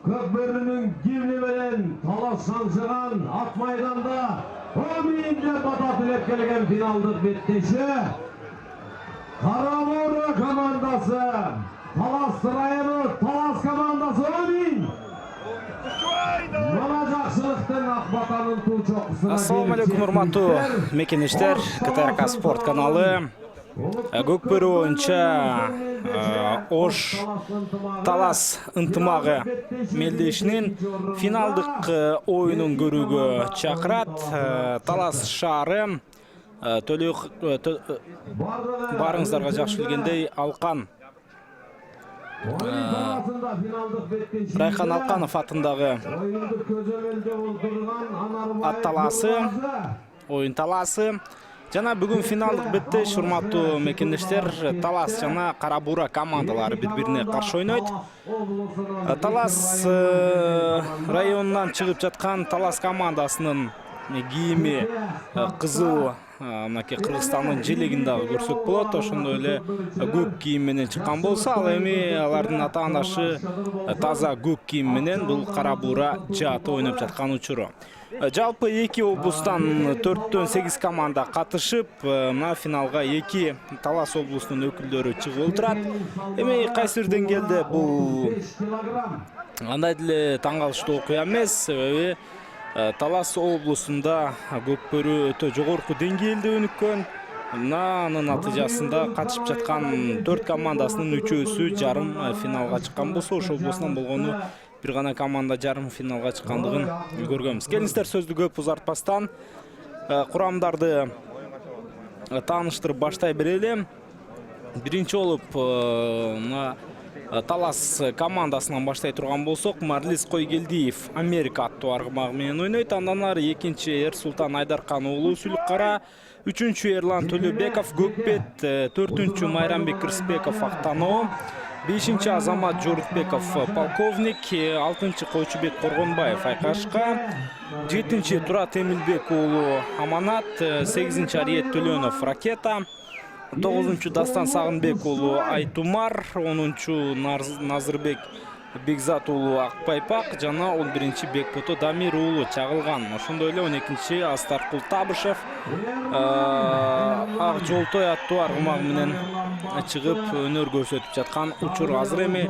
Kökbörünün gimli bilen Talas şanşıgan at maydanda 10 mingge bata tilep kelgen finaldık bitişi. Karamura komandası Talas rayonu Talas komandası 10 ming. Assalamu alaikum урматтуу мекенештер, КТРК спорт каналы Көкбөрү боюнча Ош Талас ынтымагы мелдешинин финалдык оюнун көрүүгө чакырат. Талас шаары барыңыздарга жакшы билгендей Алкан Райхан Алканов атындагы ат таласы, оюн таласы. Жана бүгүн финалдык беттеш, урматтуу мекендештер, Талас жана Карабура командалары бири-бирине каршы ойнойт. Талас районунан чыгып жаткан Талас командасынын кийими кызыл, мынакей Кыргызстандын желегин дагы көрсөк болот. Ошондой эле көк кийим менен чыккан болсо, ал эми алардын ата-анашы таза көк кийим менен бул Карабура жааты ойноп жаткан учуру. Жалпы эки облустан 4-төн 8 команда катышып, мына финалга 2 Талас облусунун өкүлдөрү чыгып отурат. Эми кайсы бир деңгээлде бул андай деле таң калыштуу окуя эмес, себеби Талас облусунда көкбөрү өтө жогорку деңгээлде өнүккөн. Анын натыйжасында катышып жаткан 4 командасынын 3-өсү жарым финалга чыккан болсо, ошол облустан болгону бир гана команда жарым финалга чыккандыгын көргөнбүз. Келиңиздер, сөздү көп узартпастан курамдарды тааныштырып баштай берели. Биринчи болуп Талас командасынан баштай турган болсок, Марлис Койгелдиев Америка аттуу аргымагы менен ойнойт. Андан ары экинчи Эрсултан Айдаркан уулу Сүлүк кара, үчүнчү Эрлан Төлөбеков Көкбет, төртүнчү Майрамбек Рыспеков Актаноо, 5-нчи Азамат Жорутбеков полковник, 6-нчы Койчубек Коргонбаев Айкашка, 7-нчи Турат Эмилбек уулу Аманат, 8-нчы Ариет Төлөнов Ракета, 9-нчы Дастан Сагынбек уулу Айтумар, 10-нчы Назырбек Бекзат уулу Акпайпак жана 11-нчи Бекбото Дамир уулу Чагылган. Ошондой эле 12-нчи Астаркул Табышев Ак Жолтой аттуу аргымагы менен чыгып өнөр көрсөтүп жаткан учур. Азыр эми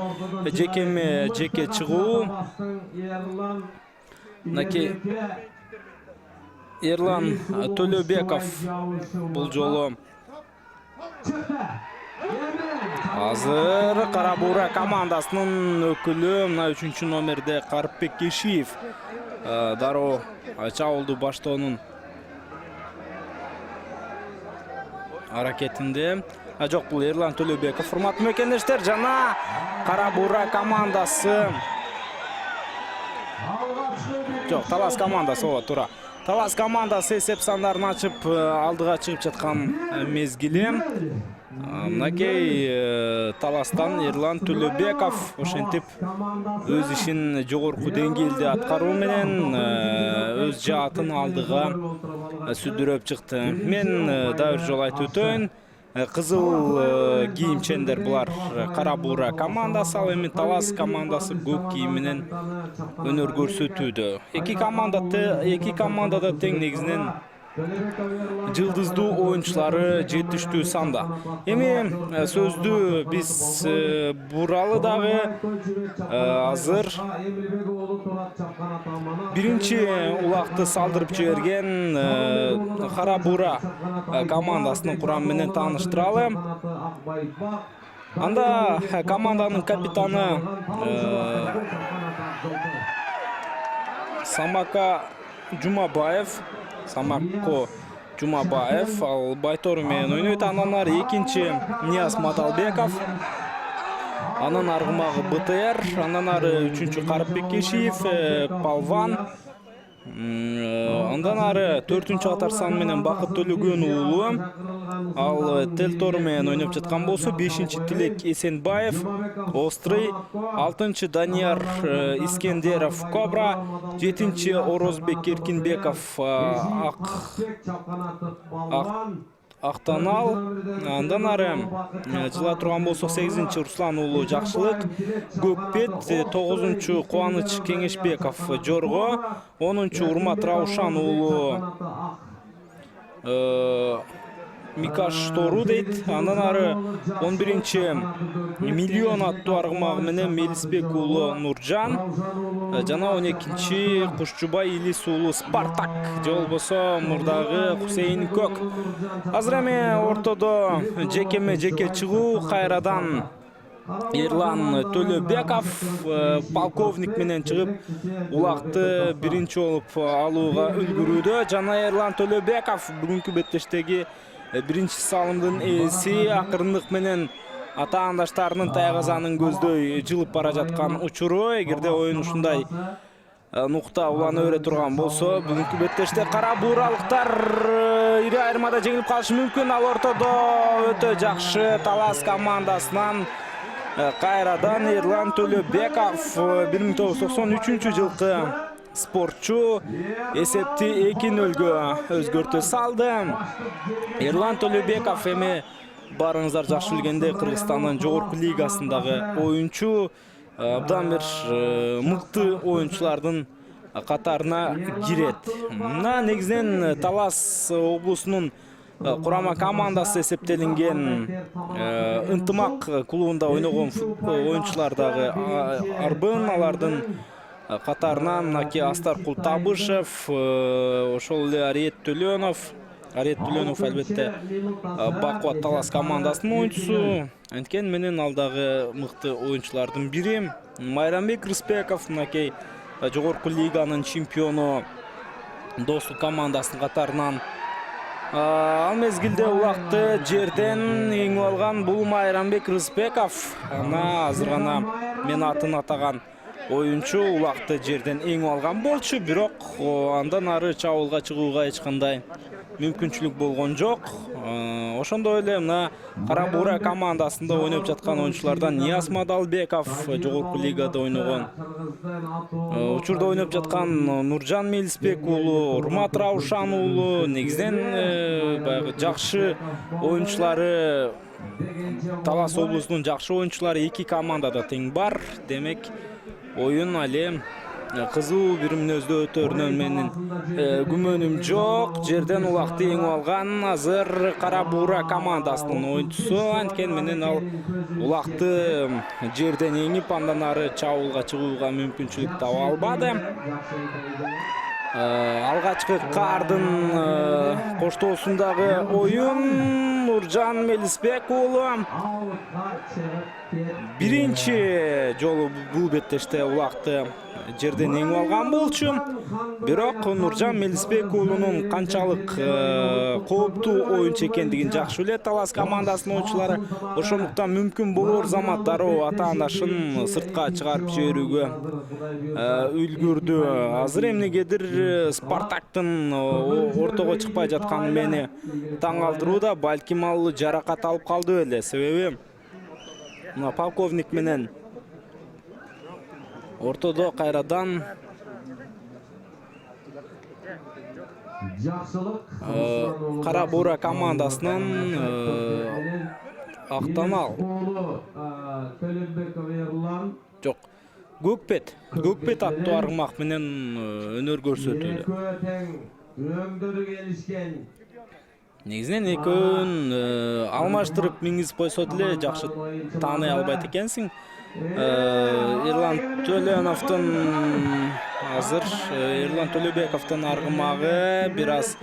жеке чыгуу мынакей Эрлан Төлөбеков бул жолу азыр Карабура командасынын өкүлү, мына 3-чү номерде Карыпбек Кешиев дароо чабуулду баштоонун аракетинде. Жок, бул Эрлан Төлөбеков. Урматтуу мекендештер, жана Карабура командасы, жок, Талас командасы, ооба, туура. Талас командасы эсеп сандарын ачып алдыга чыгып жаткан мезгили. Мынакей Таластан Эрлан Төлөбеков ошентип өз ишин жогорку деңгээлде аткаруу менен өз жаатын алдыга сүдүрөп чыкты. Мен дагы бир жолу айтып өтөйүн, кызыл кийимчендер булар Карабура командасы, ал эми Талас командасы көк кийим менен өнөр көрсөтүүдө. Эки командада тең негизинен жылдыздуу оюнчулары жетиштүү санда. Эми сөздү биз буралы дагы азыр биринчи улакты салдырып жиберген Карабура командасынын курамы менен тааныштыралы. Анда команданын капитаны Самако Жумабаев, ал байтору менен ойнойт. Андан ары экинчи Нияз Маталбеков, анын аргымагы БТР, андан ары үчүнчү Карыпбек Кешиев Палван, андан ары 4-чү Атарсан менен Бакыт Төлөгөн уулу, ал Телтору менен ойноп жаткан болсо, 5-нчи Тилек Эсенбаев Острый, 6-нчы Данияр Искендеров Кобра, 7-нчи Орозбек Эркинбеков Актанал, андан ары жыла турган болсок 8-чи Руслан уулу Жакшылык, Көкпет, 9-чу Кубаныч Кеңешбеков Жорго, 10-чу Урмат Раушан уулу Микаш Тору дейт. Андан ары 11-чи Миллион аттуу аргымагы менен Мелисбек уулу Нуржан, жана 12-чи Кушчубай Илис уулу Спартак, же болбосо мурдагы Хусейин Көк. Азыр эми ортодо жеке чыгуу кайрадан Ерлан Төлөбеков полковник менен чыгып улакты биринчи болуп алууга үлгүрүүдө. Жана Ерлан Төлөбеков бүгүнкү беттештеги биринчи салымдын ээси, акырындык менен атаандаштарынын тайгазанын көздөй жылып бара жаткан учуру. Эгерде оюн ушундай нукта улана бере турган болсо, бүгүнкү беттеште кара бууралыктар ири айырмада жеңилип калышы мүмкүн. Ал ортодо өтө жакшы Талас командасынан кайрадан Ерлан Төлөбеков 1993-жылкы спортчу эсепти 2-0-гө өзгөртө салды. Ерлан Төлөбеков эми барыңыздар жакшы билгендей Кыргызстандын жогорку лигасындагы оюнчу, абдан бир мыкты оюнчулардын катарына кирет. Мына негизинен Талас облусунун курама командасы эсептелинген Ынтымак клубунда ойногон оюнчулар дагы арбын. Алардын катарынан мынакей Астаркул Табышев, ошол эле Арет Төлөнов албетте бакубат Талас командасынын оюнчусу. Анткени менен ал дагы мыкты оюнчулардын бири. Майрамбек Рыспеков, мынакей жогорку лиганын чемпиону, Достук командасынын катарынан. Ал мезгилде улакты жерден эңип алган бул Майрамбек Рыспеков. Ана азыр гана мен атын атаган оюнчу улакты жерден эңип алган болчу, бирок андан ары чабуулга чыгууга эч кандай мүмкүнчүлүк болгон жок. Ошондой эле мына Кара Буура командасында ойноп жаткан оюнчулардан Нияз Мадалбеков, жогорку лигада ойногон. Учурда ойноп жаткан Нуржан Мелисбек уулу, Урмат Раушан уулу, негизинен баягы жакшы оюнчулары, Талас облусунун жакшы оюнчулары 2 командада тең бар. Демек, оюн але кызуу бир мүнөздө өтөрүнөн менин күмөнүм жок. Жерден улакты эңип алган азыр Кара Буура командасынын оюнчусу. Анткени менен ал улакты жерден эңип андан ары чабуулга чыгууга мүмкүнчүлүк таба албады. Алгачкы кардын коштоосундагы оюн Нуржан Мелисбек уулу биринчи жолу бул беттеште улакты жерден эңип алган болчу. Бирок Нуржан Мелисбек уулунун канчалык кооптуу оюнчу экендигин жакшы билет Талас командасынын оюнчулары. Ошондуктан мүмкүн болор замат дароо атаандашын сыртка чыгарып жиберүүгө үлгүрдү. Азыр эмнегедир Спартактын ортого чыкпай жатканы мени таң калтырууда. Балким ал жаракат алып калды беле, себеби мына полковник менен ортодо кайрадан Кара Буура командасынын Актанал жок, Көкпет аттуу аргымак менен өнөр көрсөтүүдө. Негизинен экөөнүн алмаштырып мингизип койсо деле жакшы тааный албайт экенсиң. Ерлан Төлөбековдун аргымагы бир аз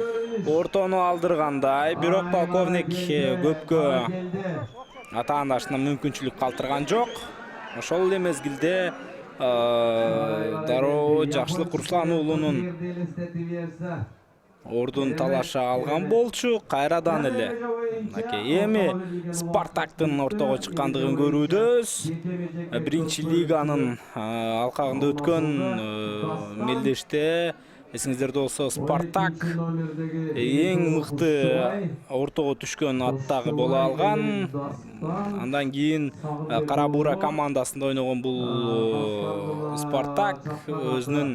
ортону алдыргандай, бирок полковник көпкө атаандашына мүмкүнчүлүк калтырган жок. Ошол эле мезгилде дароо Жакшылык Руслан уулунун ордун талаша алган болчу. Кайрадан эле эми Спартактын ортого чыккандыгын көрүүдөбүз. Биринчи лиганын алкагында өткөн мелдеште Эсиңиздерде болсо Спартак эң мыкты ортого түшкөн аттагы боло алган. Андан кийин Кара Бура командасында ойногон бул Спартак өзүнүн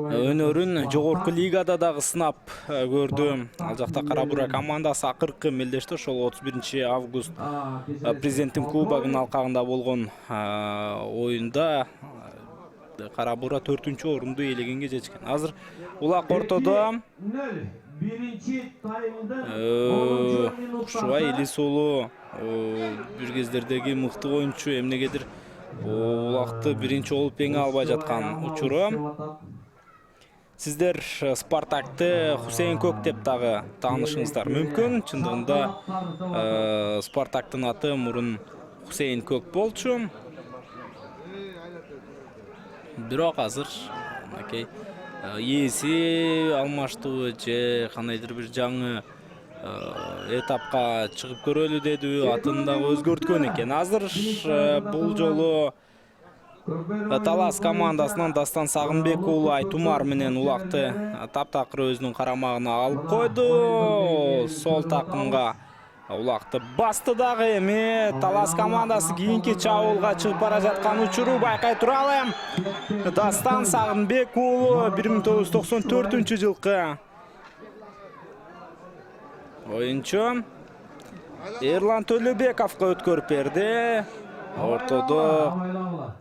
өнөрүн жогорку лигада дагы сынап көрдү. Ал жакта Кара Бура командасы акыркы мелдеште ошол 31 август президенттин кубогунун алкагында болгон оюнда Кара Бура 4-орунду ээлегенге жеткен. Азыр улак ортодо Birinci tayımda Кушубай Илисулу бир кездердеги мыкты оюнчу эмнегедир улакты биринчи болуп эңе албай жаткан учуру. Сиздер Спартакты Хусейн Көк деп дагы таанышыңыздар мүмкүн. Чындыгында Спартактын аты мурун Хусейн Көк болчу. Бирок азыр ээси алмаштыбы же кандайдыр бир жаңы этапка чыгып көрөлү дедиби, атын дагы өзгөрткөн экен. Азыр бул жолу Талас командасынан Дастан Сагынбек уулу Айтумар менен улакты таптакыр өзүнүн карамагына алып койду. Сол такымга улакты басты дагы. Эми Талас командасы кийинки чабуулга чыгып бара жаткан учуру байкай туралы. Дастан Сагынбек уулу 1994-жылкы оюнчу Эрлан Төлөбековго өткөрүп берди. Ортодо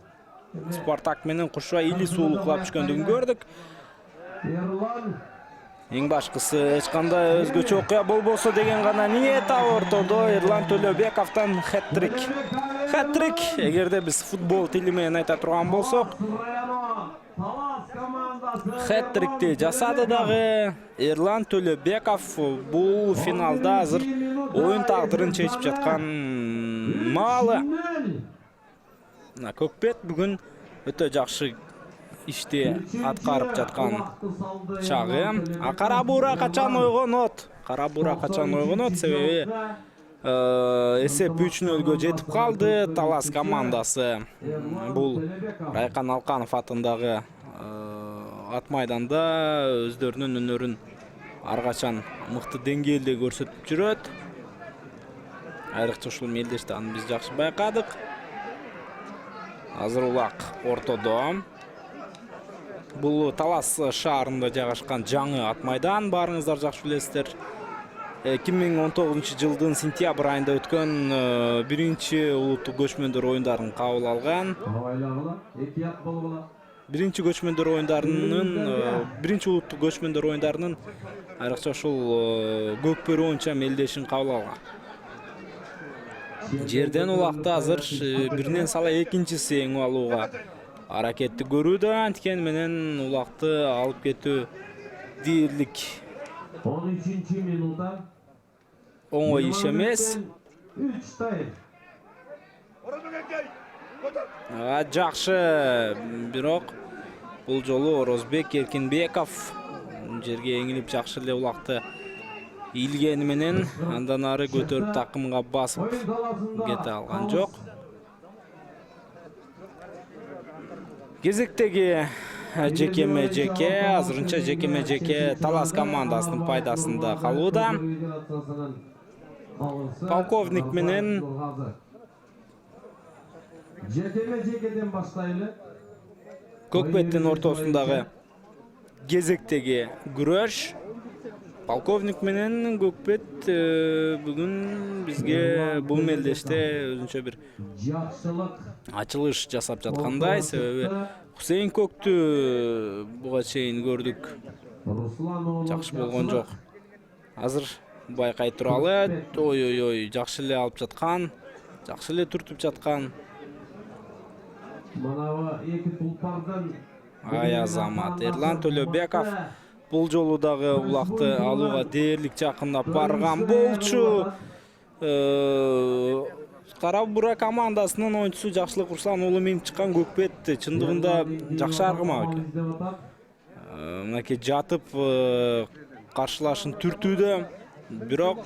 Спартак менен Кушубай Илисулу кулап түшкөндүгүн көрдүк. Эң башкысы эч кандай өзгөчө окуя болбосо деген гана ниет. Ортодо Эрлан Төлөбековдон хэт-трик. Хэт-трик, эгерде биз футбол тили менен айта турган болсок, хэт-трикти жасады дагы Эрлан Төлөбеков. Бул финалда азыр оюн тагдырын чечип жаткан маалы. Көкпет бүгүн өтө жакшы ишти аткарып жаткан чагы. Кара Бура качан ойгонот? Кара Бура качан ойгонот? Себеби эсеп 3-0 жетип калды. Талас командасы бул Райкан Алканов атындагы ат майданда өздөрүнүн өнөрүн ар качан мыкты деңгээлде көрсөтүп жүрөт. Айрыкча ушул мелдеште аны биз жакшы байкадык. Азыр улак ортодо. Бул Талас шаарында жайгашкан жаңы ат майдан, баарыңыздар жакшы билесиздер. 2019-жылдын сентябрь айында өткөн биринчи улуттук көчмөндөр оюндарын кабыл алган. Биринчи улуттук көчмөндөр оюндарынын айрыкча ушул Көкбөрү боюнча мелдешин кабыл алган. Жерден улакты азыр биринен сала экинчиси эң алууга аракетти көрүүдө. Анткени менен улакты алып кетүү дээрлик 13-минутта оңой иш эмес. Жакшы, бирок бул жолу Орозбек Эркинбеков жерге эңилип жакшы эле улакты ийилгени менен андан ары көтөрүп такымга басып кете алган жок. Кезектеги жекеме-жеке, азырынча жекеме-жеке Талас командасынын пайдасында калууда. Полковник менен жекеме-жекеден баштайлы. Көкпеттин ортосундагы кезектеги күрөш. Полковник менен Көкпет бүгүн бизге бул мелдеште өзүнчө бир ачылыш жасап жаткандай. Себеби Хусейн Көктү буга чейин көрдүк, жакшы болгон жок. Азыр байкай туралы. Ой, жакшы эле алып жаткан, жакшы эле түртүп жаткан. Манава эки тулпардан Ай Азамат Эрлан Төлөбеков бул жолу дагы улакты алууга дээрлик жакындап барган болчу. Кара Бура командасынын оюнчусу Жакшылык Руслан уулу минип чыккан Көкпет чындыгында жакшы аргымак экен. Мынакей жатып каршылашын түртүүдө, бирок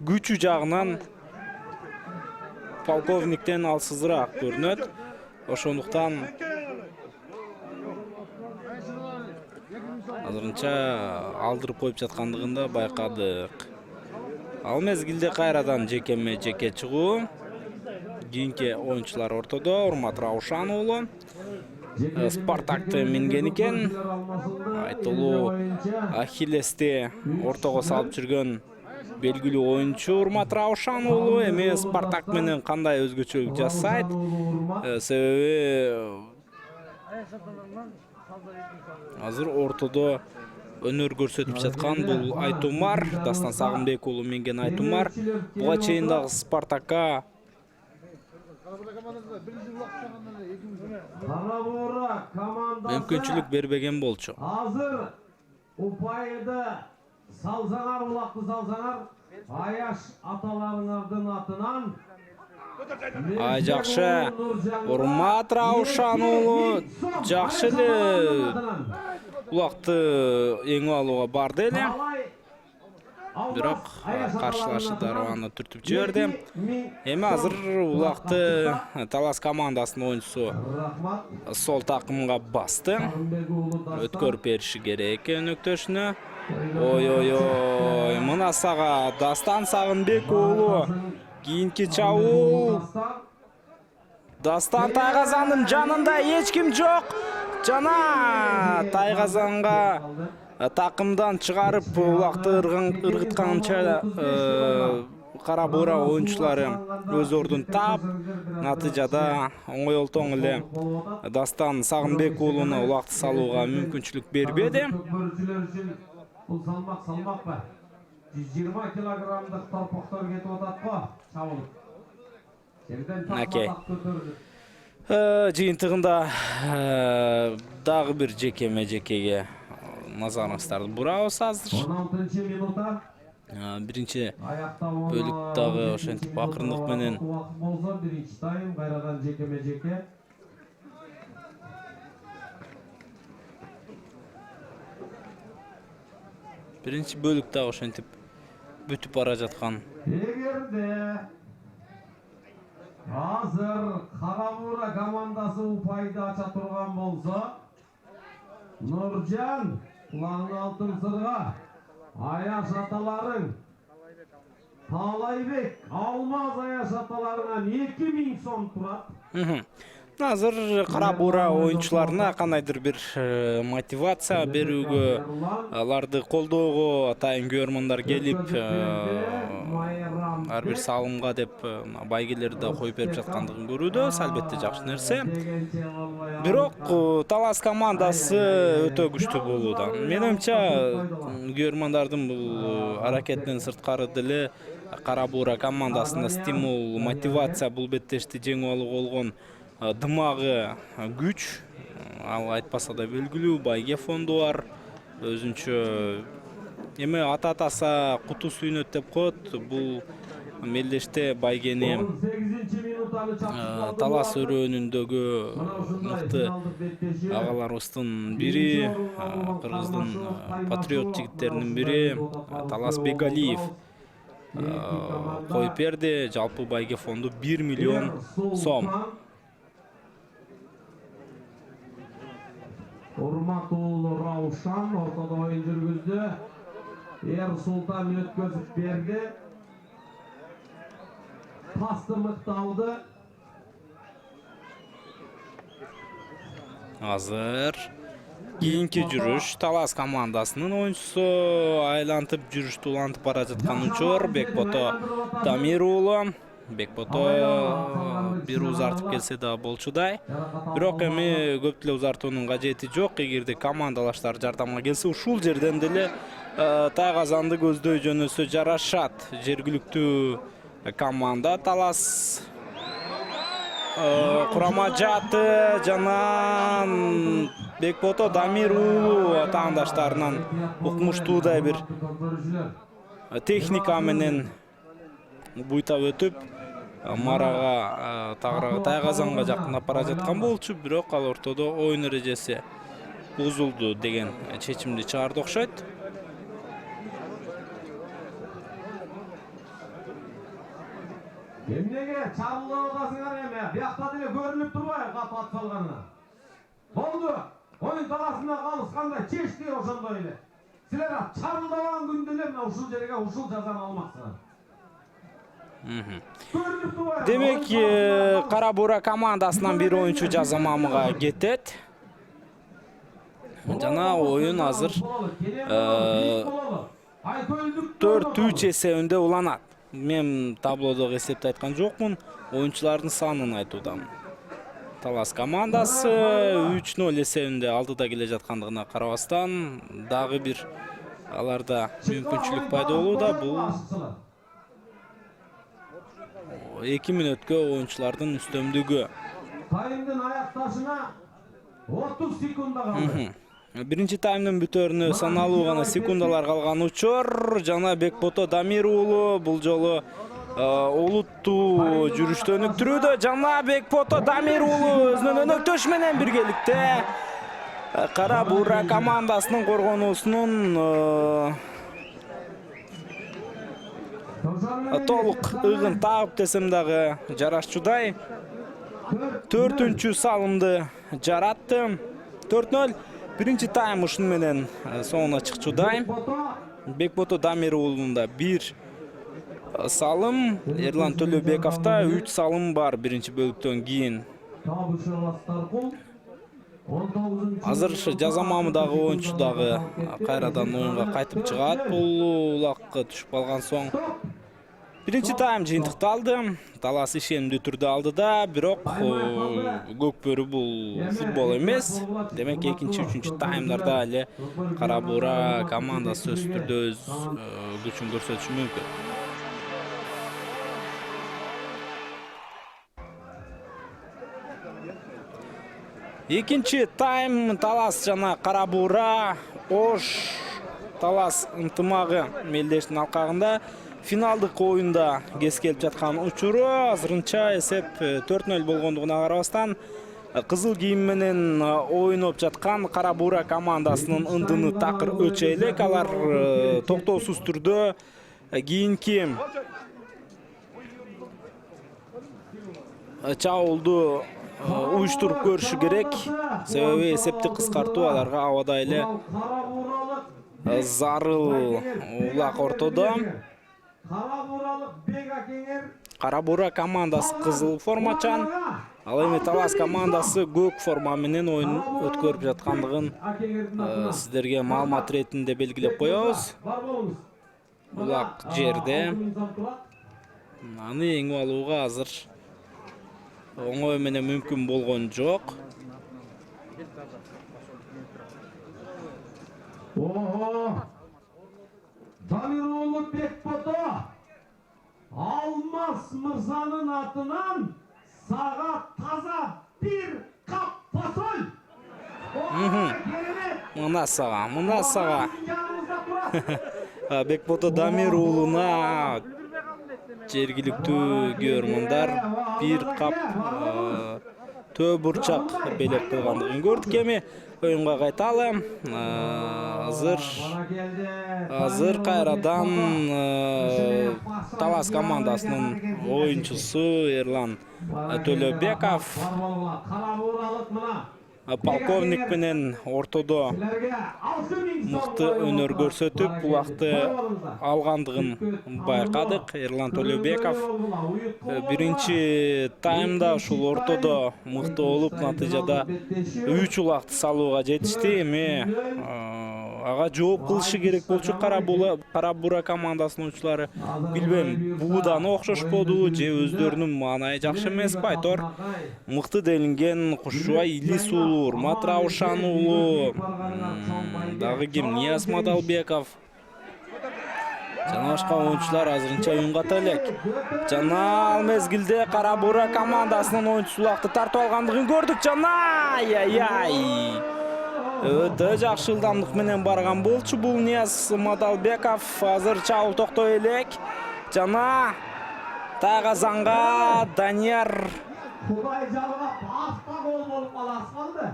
күчү жагынан полковниктен алсызыраак көрүнөт. Ошондуктан азырынча алдырып коюп жаткандыгын да байкадык. Ал мезгилде кайрадан жекеме жеке чыгуу. Кийинки оюнчулар ортодо Урмат Раушан уулу. Спартакты минген экен. Айтылуу Ахиллести ортого салып жүргөн белгилүү оюнчу Урмат Раушан уулу эми Спартак менен кандай өзгөчөлүк жасайт? Себеби азыр ортодо өнөр көрсөтүп жаткан бул Айтумар, Дастан Сагынбек уулу минген Айтумар. Буга чейин дагы Спартакка мүмкүнчүлүк бербеген болчу. Азыр упайды салсаңар, улакты салсаңар, Аяш аталарыңардын атынан Ай жакшы. Урмат Раушан уулу жакшы эле улакты эңип алууга барды эле. Бирок каршылашуудар аны түртүп жиберди. Эми азыр улакты Талас командасынын оюнчусу сол такымга басты. Өткөрүп бериши керек өнөктөшүнө. Ой, мына сага Дастан Сагынбек уулу кийинки чабуул. Дастан Тайгазандын жанында эч ким жок. Жана Тайгазанга такымдан чыгарып улакты ыргытканча кара бура оюнчулары өз ордун таап, натыйжада оңойлтоң эле Дастан Сагынбек уулуна улакты салууга мүмкүнчүлүк бербеди. Бул салмак ба? 120 килограммдык торпоктор кетип атат го, чабылып. Окей. Жыйынтыгында дагы бир жекеме-жекеге назарыңыздарды бурабыз азыр. 16 минутта Биринчи бөлүк дагы ошентип акырындык менен болсо, биринчи тайм кайрадан жекеме-жеке. Биринчи бөлүк дагы ошентип бүтүп бара жаткан. Эгерде азыр Карабура командасы упайды ача турган болсо, Нуржан Кулаңы алтын сырга, Аяш аталарың, Талайбек, Алмаз Аяш аталарынан 2000 сом турат. Азыр Карабура оюнчуларына кандайдыр бир мотивация берүүгө, аларды колдоого атайын көрмандар келип, ар бир салымга деп байгелерди да коюп берип жаткандыгын көрүүдө, албетте жакшы нерсе. Бирок Талас командасы өтө күчтүү болууда. Менимче көрмандардын бул аракеттен сырткары деле Карабура командасына стимул, мотивация бул беттешти жеңип алууга болгон дымагы күч. Ал айтпаса да белгилүү байге фонду бар. Өзүнчө эми ата-атаса куту сүйнөт деп коет. Бул мелдеште байгени Талас өрөөнүндөгү мыкты агаларыбыздын бири, кыргыздын патриот жигиттеринин бири Талас Бегалиев коюп берди. Жалпы байге фонду 1 миллион сом. Урмат уулу Раушан ортодо оюн жүргүздү. Эр Султан өткөзүп берди. Пасты мыкталды. Азыр кийинки жүрүш Талас командасынын оюнчусу айлантып жүрүштү улантып бара жаткан учур Бекбото Дамир уулу. Бекбото бир узартып келсе да болчудай. Бирок эми көп деле узартуунун кажети жок. Эгерде командалаштар жардамга келсе, ушул жерден деле Тайгазанды көздөй жөнөсө жарашат. Жергиликтүү команда Талас курама жаты жана Бекбото Дамир уулу атаандаштарынан укмуштуудай бир техника менен буйтап өтүп Марага Тайгазанга жакындап бара жаткан болчу, бирок ал ортодо оюн эрежеси бузулду деген чечимди чыгарды окшойт. Эмнеге чабуулап атасыңар эми? Биякта деле көрүнүп турбайбы кат салганына? Болду. Oyun talasında kalışkanda keçti ошондой эле. Силер чарылдаган күндө эле мына ушул жерге ушул жазаны алмаксыңар. Демек, Кара Бура командасынан бир oyuncu жаза мамыга кетет. Жана oyun азыр 4-3 эсебинде уланат. Мен таблодогу эсепти айткан жокмун, oyuncuların санын айтуудамын. Талас командасы 3-0 эсебинде алдыда келе жаткандыгына карабастан, дагы бир аларда мүмкүнчүлүк пайда болууда. Бул 2 мүнөткө oyuncuların үстөмдүгү. Таймдын аякташына 30 секунда калды. Биринчи таймдын бүтөрүнө саналуу гана секундалар калган учур. Жана Бекбото Дамир уулу бул жолу олуттуу жүрүштө өнүктүрүүдө. Жана Бекбото Дамир уулу өзүнүн өнөктөшү менен биргеликте Кара Бура командасынын коргоонусунун толук ыгын таап десем дагы жарашчудай 4-чү салымды жаратты. 4-0. Биринчи тайм ушун менен соңуна чыкчудай. Бекбото Дамир уулунда 1 салым, Эрлан Төлөбековда 3 салым бар биринчи бөлүктөн кийин. Азыр жаза мамыдагы oyuncu дагы кайрадан оюнга кайтып чыгат. Бул улакка түшүп калган соң биринчи тайм жыйынтыкталды. Талас ишенимдүү түрдө алдыда, бирок көкбөрү бул футбол эмес. Демек, экинчи, үчүнчү таймдарда эле Кара Бура командасы өз түрдө өз күчүн көрсөтүшү мүмкүн. Экинчи тайм Талас жана Кара Бура Ош Талас ынтымагы мелдештин алкагында финалдык оюнда кез келип жаткан учуру. Азырынча эсеп 4-0 болгондугуна карабастан кызыл кийим менен ойноп жаткан Кара Бура командасынын ындыны такыр өчө элек. Алар токтоосуз түрдө кийинки чабуулду уюштуруп көрүшү керек. Себеби эсепти кыскартуу аларга абада эле зарыл. Улак ортодо. Кара Бура командасы кызыл формачан, ал эми Талас командасы көк форма менен оюн өткөрүп жаткандыгын сиздерге маалымат иретинде белгилеп коебуз. Улак жерде. Аны эңип алууга азыр оңой менен мүмкүн болгон жок. Дамир уулу Бекбото Алмаз мырзанын атынан сага таза бир кап фасоль. Мына сага. Бекбото Дамир уулуна жергиликтүү көрмөндөр бир кап төө бурчак белек койгондугун көрдүк. Эми оюнга кайталы. Азыр кайрадан Талас командасынын оюнчусу Эрлан Төлөбеков полковник менен ортодо мыкты өнөр көрсөтүп улакты алгандыгын байкадык. Эрлан Төлөбеков биринчи таймда ушул ортодо мыкты болуп, натыйжада 3 улакты салууга жетишти. Эми ага жооп кылышы керек болчу Кара Бура командасынын oyuncuları. Билбейм, буудан окшошподу же өздөрүнүн маанайы жакшы эмеспи, айтор. Мыкты делинген Кушубай Илис уулу, Урмат Раушан уулу, дагы ким, Нияз Мадалбеков жана башка oyuncular азырынча уюнгата элек. Жана ал мезгилде Кара Бура командасынын oyuncusu улакты тартып алгандыгын көрдүк. Жана өтө жакшы ылдамдык менен барган болчу бул Нияз Мадалбеков. Азыр чабуул токтой элек. Жана Тайгазанга Данияр. Кудай жалгап аста гол болуп каласызбы?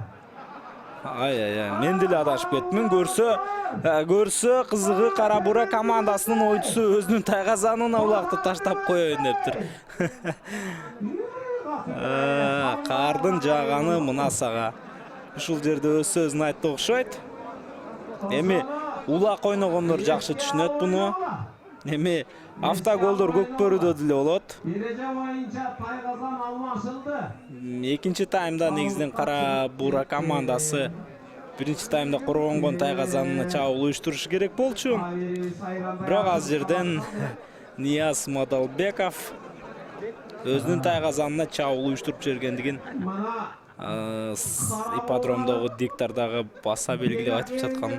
Мен деле адашып кеттим. Көрсө кызыгы Кара Бура командасынын oyuncusu өзүнүн Тайгазанына улакты таштап коёюн дептир. Кардын жааганы мына сага. ушул жерде өз сөзүн айтты окшойт. Эми улак ойногондор жакшы түшүнөт буну. Эми автоголдор Көкбөрүдө деле болот. Эреже боюнча тайгазан алмашылды. Экинчи таймда негизинен Кара Бура командасы биринчи таймда коргонгон тайгазанына чабуул уюштурушу керек болчу. Бирок ал жерден Нияз Мадалбеков өзүнүн тайгазанына чабуул уюштуруп жибергендигин ипподромдогу диктардагы баса белгилеп айтып жаткан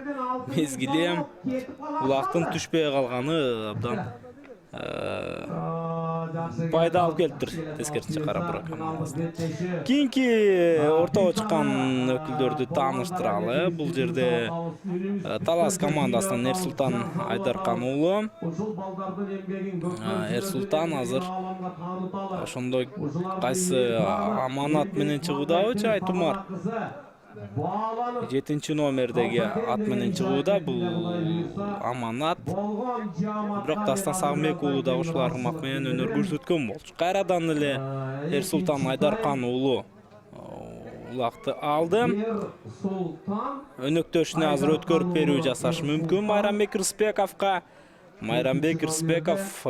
мезгили улактын түшпөй калганы абдан пайда алып келиптир тескерисинче Кара Бура командасына. Кийинки ортого чыккан өкүлдөрдү тааныштыралы. Бул жерде Талас командасынан Эрсултан Айдаркан уулу. Эрсултан азыр ошондой кайсы аманат менен чыгуудабы же Айтумар? 7 номердеги ат менен чыгууда бул аманат. Бирок Дастан Сагынбек уулу да ушул аргымак менен өнөр көрсөткөн болчу. Кайрадан эле Эрсултан Айдаркан уулу улакты алды. Өнөктөшүнө азыр өткөрүп берүү жасаш мүмкүн Майрамбек Рысбековго. Майрамбек Рысбеков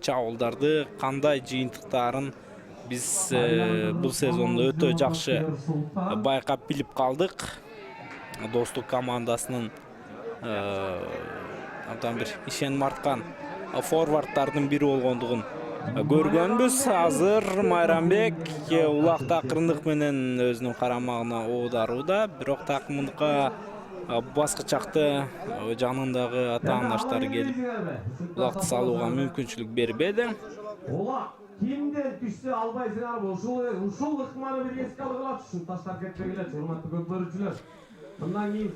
чабуулдарды кандай жыйынтыктарын биз бул сезондо өтө жакшы байкап билип калдык. Достук командасынын абдан бир ишеним арткан форварддардын бири болгондугун көргөнбүз. Азыр Майрамбек улакты акырындык менен өзүнүн карамагына оодарууда. Бирок такымыныкка баскычакты жанындагы ата-анаштары келип улакты салууга мүмкүнчүлүк бербеди. Kimden düşse albaysınlar bu. Uşul ıkmanı bir eski algılat düşün. Taşlar ketmegile hurmatlı Көкбөрүчүлөр.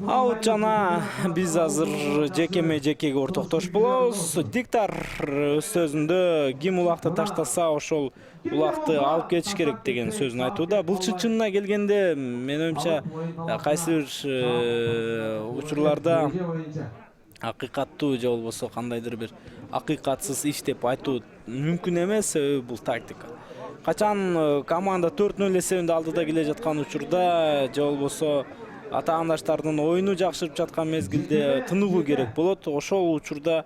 Аут жана биз азыр жекеме-жекеге ортоктош болобуз. Диктар өз сөзүндө ким улакты таштаса ошол улакты алып кетиш керек деген сөзүн айтууда. Бул чынына келгенде мен оюмча кайсы бир учурларда акыйкаттуу же болбосо кандайдыр бир акыйкатсыз иш деп айтуу мүмкүн эмес, себеби бул тактика. Качан команда 4-0 эсебинде алдыда келе жаткан учурда же болбосо ата-анаштардын оюну жакшырып жаткан мезгилде тыныгуу керек болот. Ошол учурда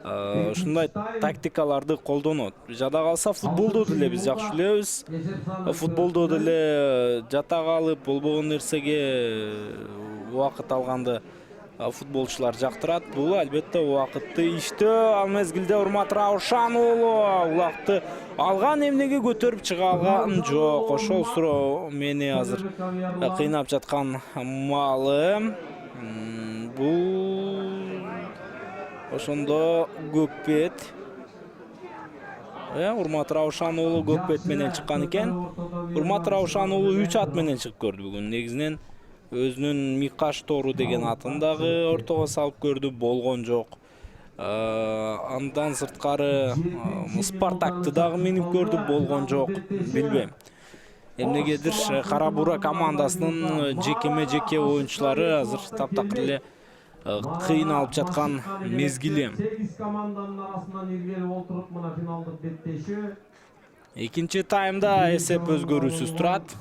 ушундай тактикаларды колдонот. Жада калса футболдо деле биз жакшы билебиз. Футболдо деле жата калып болбогон нерсеге убакыт алганды футболчулар жактырат. Бул албетте убакытты иштөө. Ал мезгилде Урмат Раушан уулу улакты алган, эмнеге көтөрүп чыга алган жок. Ошол суроо мени азыр кыйнап жаткан маалы. Бул ошондо Көкбет. Урмат Раушан уулу Көкбет менен чыккан экен. Урмат Раушан уулу 3 ат менен чыгып көрдү бүгүн. Негизинен өзүнүн Микаш Тору деген атын дагы ортого салып көрдү, болгон жок. Андан сырткары Спартакты дагы минип көрдү, болгон жок. Билбейм. Эмнегедир Кара Бура командасынын жекеме-жеке оюнчулары азыр таптакыр эле кыйналып жаткан мезгили. 8 команданын арасынан иргелип отуруп мына финалдык беттешүү. Экинчи таймда эсеп өзгөрүүсүз турат.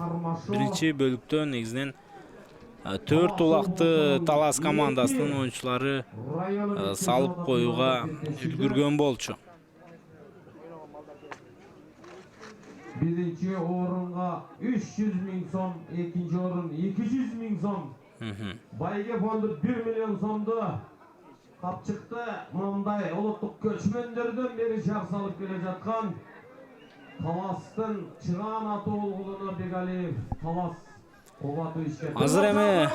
Биринчи бөлүктө негизинен 4 улакты Талас командасынын оюнчулары салып коюуга үлгүргөн болчу. Биринчи орунга 300 000 сом, экинчи орун 200 000 сом. Байге фонду 1 миллион сомду капчыкты. Мындай улуттук көчмөндөрдөн бери шаар салып келе жаткан Таластын чыган аты болгонуна Бегалиев Талас. Азыр эми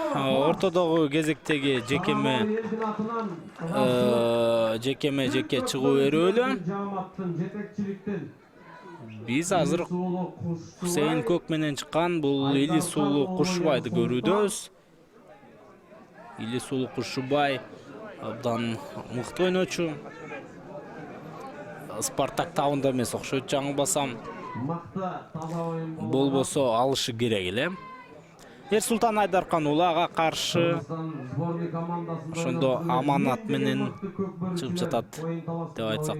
ортодогу кезектеги жеке чыгуу берүүлү. Биз азыр Хусейин Көк менен чыккан бул Илис уулу Кушубайды көрүүдөбүз. Илис уулу Кушубай абдан мыкты ойночу. Спартак табында эмес окшойт, жаңылбасам. Болбосо алышы керек эле. Эрсултан Айдаркан уулага каршы ошондо аманат менен чыгып жатат деп айтсак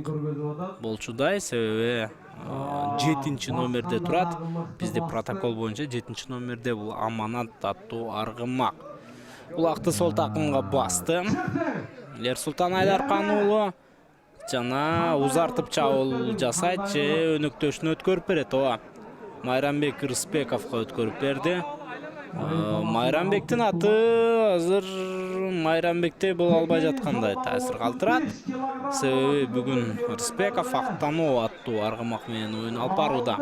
болчудай, себеби 7-ci номерде турат. Бизде протокол боюнча 7-ci номерде бул Аманат аттуу аргымак. Улакты сол такымга басты. Эрсултан Айдаркан уулу жана узартып чабуул жасайт же өнөктөшүнө өткөрүп берет. Ооба. Майрамбек Рысбековго өткөрүп берди. Майрамбектин аты азыр Майрамбекте боло албай жаткандай таасир калтырат. Себеби бүгүн Рысбеков Актануу аттуу аргымак менен оюн алып барууда.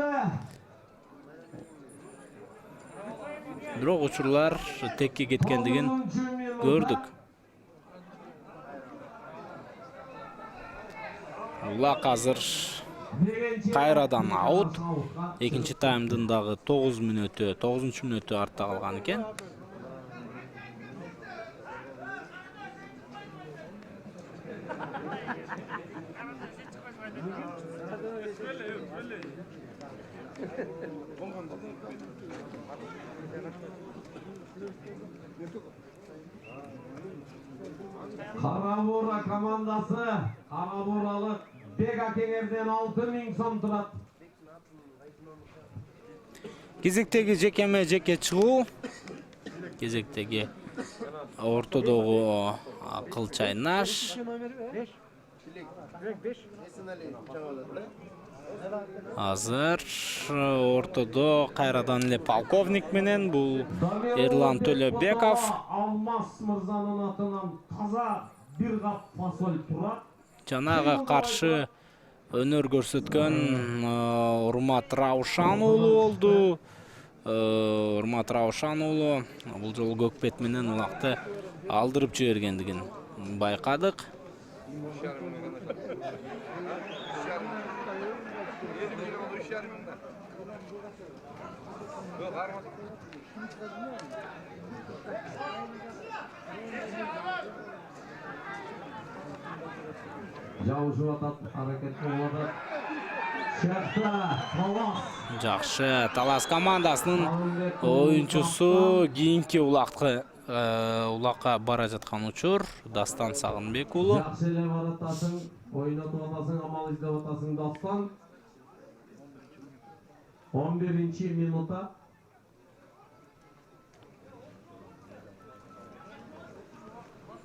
Бирок учурлар текке кеткендигин көрдүк. Улак азыр кайрадан аут. Экинчи таймдын дагы 9-чу мүнөтү артта калган экен. Карабура командасы Карабуралык Бек Акеңерден 6000 сом турат. Кезектеги жекеме-жеке чыгуу. Кезектеги ортодогу акыл чайнаш. Азыр ортодо кайрадан эле полковник менен бул Эрлан Төлөбеков. Алмаз мырзанын атынан таза бир кап фасоль турат. Жанага каршы өнөр көрсөткөн Урмат Раушан уулу болду. Урмат Раушан уулу бул жолу көкпет менен улакты алдырып жибергендигин байкадык. Жаушып атат, аракет болот. Жакшы, Талас командасынын оюнчусу кийинки улакка бара жаткан учур Дастан Сагынбек уулу. Жакшы эле баратасың, ойнотуп атасың, амал издеп атасың Дастан. 11-чи минутта.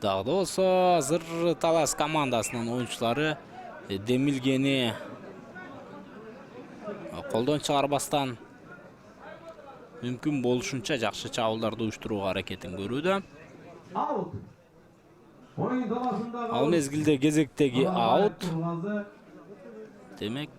Дагы да болсо азыр Талас командасынын оюнчулары демилгени колдон чыгарбастан мүмкүн болушунча жакшы чабуулдарды уюштурууга аракетин көрүүдө. Аут. Оюн таласындагы Ал мезгилде кезектеги аут. Демек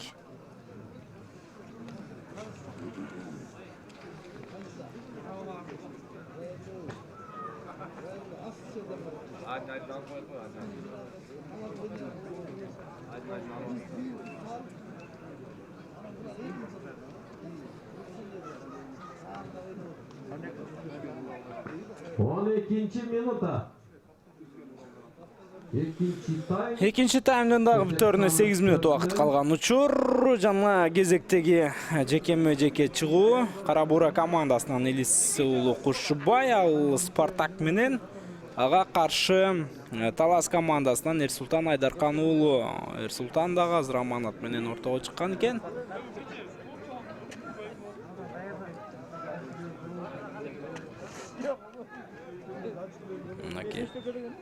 минутта. экинчи таймдын дагы бүтөрүнө 8 мүнөт убакыт калган учур. Жана кезектеги жекеме-жеке чыгуу Карабура командасынан Элис уулу Кушубай ал Спартак менен, ага каршы Талас командасынан Эрсултан Айдаркан уулу. Эрсултан дагы азыр Аманат менен ортого чыккан экен.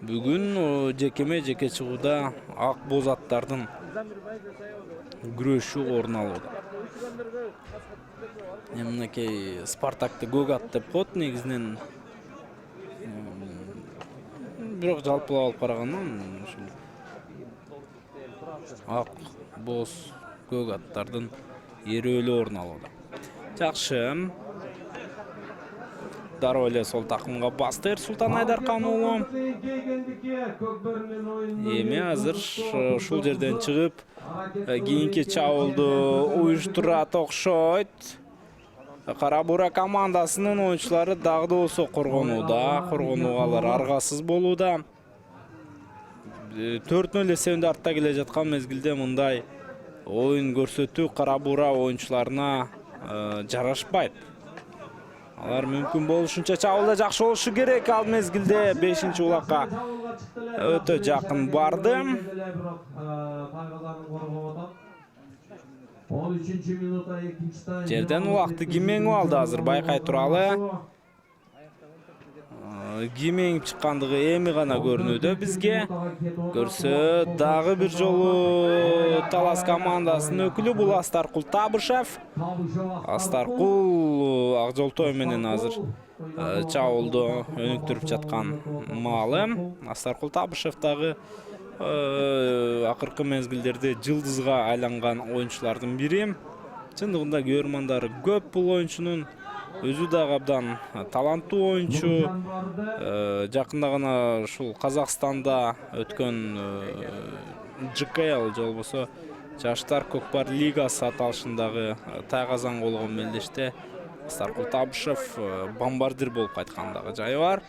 Бүгүн жекеме-жеке чыгууда ак боз аттардын күрөшү орун алууда. Эмнекей Спартакты көк ат деп коет негизинен. Бирок жалпылап алып карагандан ак боз көк аттардын эрөөлү орун алууда. Жакшы. Дароо эле сол такымга басты Эрсултан Айдаркан уулу. Эми азыр ушул жерден чыгып, кийинки чабуулду уюштурат окшойт. Карабура командасынын оюнчулары дагы да болсо коргонууда, коргонууга алар аргасыз болууда. 4-0 эсебинде артта келе жаткан мезгилде мындай оюн көрсөтүү Карабура оюнчуларына жарашпайт. Алар мүмкүн болушунча чабуулда жакшы болушу керек. Ал мезгилде 5-чи улакка өтө жакын барды. 13 минутта экинчи тайм. Жерден убакты ким меңип алды азыр байкай туралы. Ким меңип чыккандыгы эми гана көрүнүүдө бизге. Көрсө дагы бир жолу Талас командасынын өкүлү бул Астаркул Табышев. Астаркул ак жолтой менен азыр чабуулду өнүктүрүп жаткан маалы. Астаркул Табышев дагы акыркы мезгилдерде жылдызга айланган оюнчулардын бири. Чындыгында көрөрмандары көп бул оюнчунун. Өзү дагы абдан таланттуу оюнчу. Жакында гана ушул Казакстанда өткөн ЖКЛ же болбосо Жаштар Көкпар лигасы аталышындагы тайгазан болгон мелдеште Астаркул Табышев бомбардир болуп кайткан дагы жайы бар.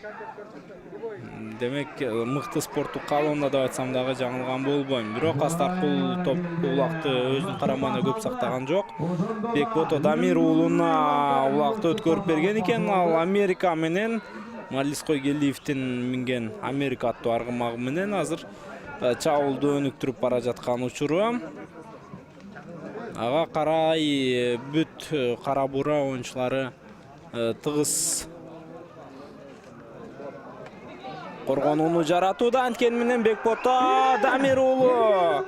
Демек, мыкты спорттук калыбында деп айтсам дагы жаңылган болбойм. Бирок Астаркул топ улакты өзүнүн карамагына көп сактаган жок. Бекбото Дамир уулуна улакты өткөрүп берген экен. Ал Америка менен Малиской Гелиевдин минген Америка аттуу аргымагы менен азыр чабуулду өнүктүрүп бара жаткан учуру. Ага карай бүт кара бура оюнчулары тыгыз коргонууну жаратууда. Анткени менен Бекбото Дамир уулу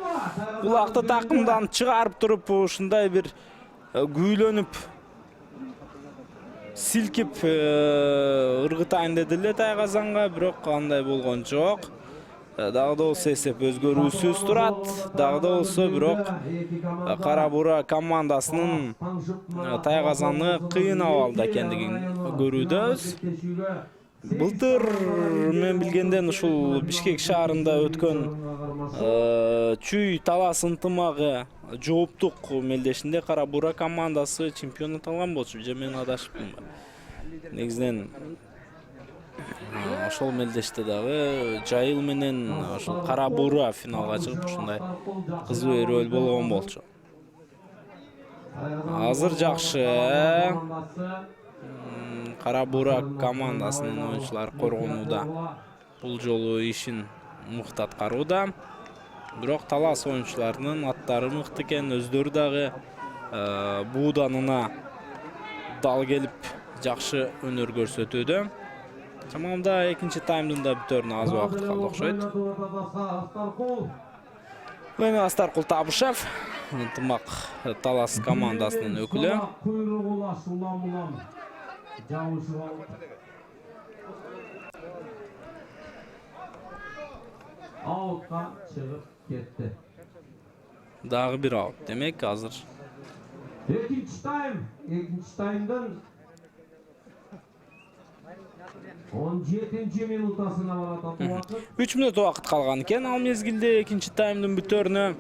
улакты такымдан чыгарып туруп ушундай бир күүлөнүп силкип ыргытайын деди эле тайгазанга, бирок андай болгон жок. Дагы да болсо эсеп өзгөрүүсүз турат. Дагы да болсо бирок кара бура командасынын тайгазаны кыйын абалда экендигин көрүүдөбүз. Былтыр мен билгенден ушул Бишкек шаарында өткөн Чүй Талас ынтымагы жооптук мелдешинде кара бура командасы чемпион аталган болчу. Же мен адашыпмынбы? Негизинен ошол мелдеште дагы Жайыл менен ошол кара бура финалга чыгып ушундай кызуу өрөөл болгон болчу. Азыр жакшы. Кара бура командасынын оюнчулары коргонууда бул жолу ишин мыкты аткарууда. Бирок Талас оюнчуларынын аттары мыкты экен, өздөрү дагы бууданына дал келип жакшы өнөр көрсөтүүдө. Чамамда экинчи таймдын да бүтөрүнө аз убакыт калды окшойт. Эми Астаркул Табышев, ынтымак Талас командасынын өкүлү. Аутка чыгып кетти. Дагы бир аут. Демек, азыр Экинчи таймдын 17 минутасына барат убакыт. 3 мүнөт убакыт калган экен ал мезгилде экинчи таймдын бүтөрүнө.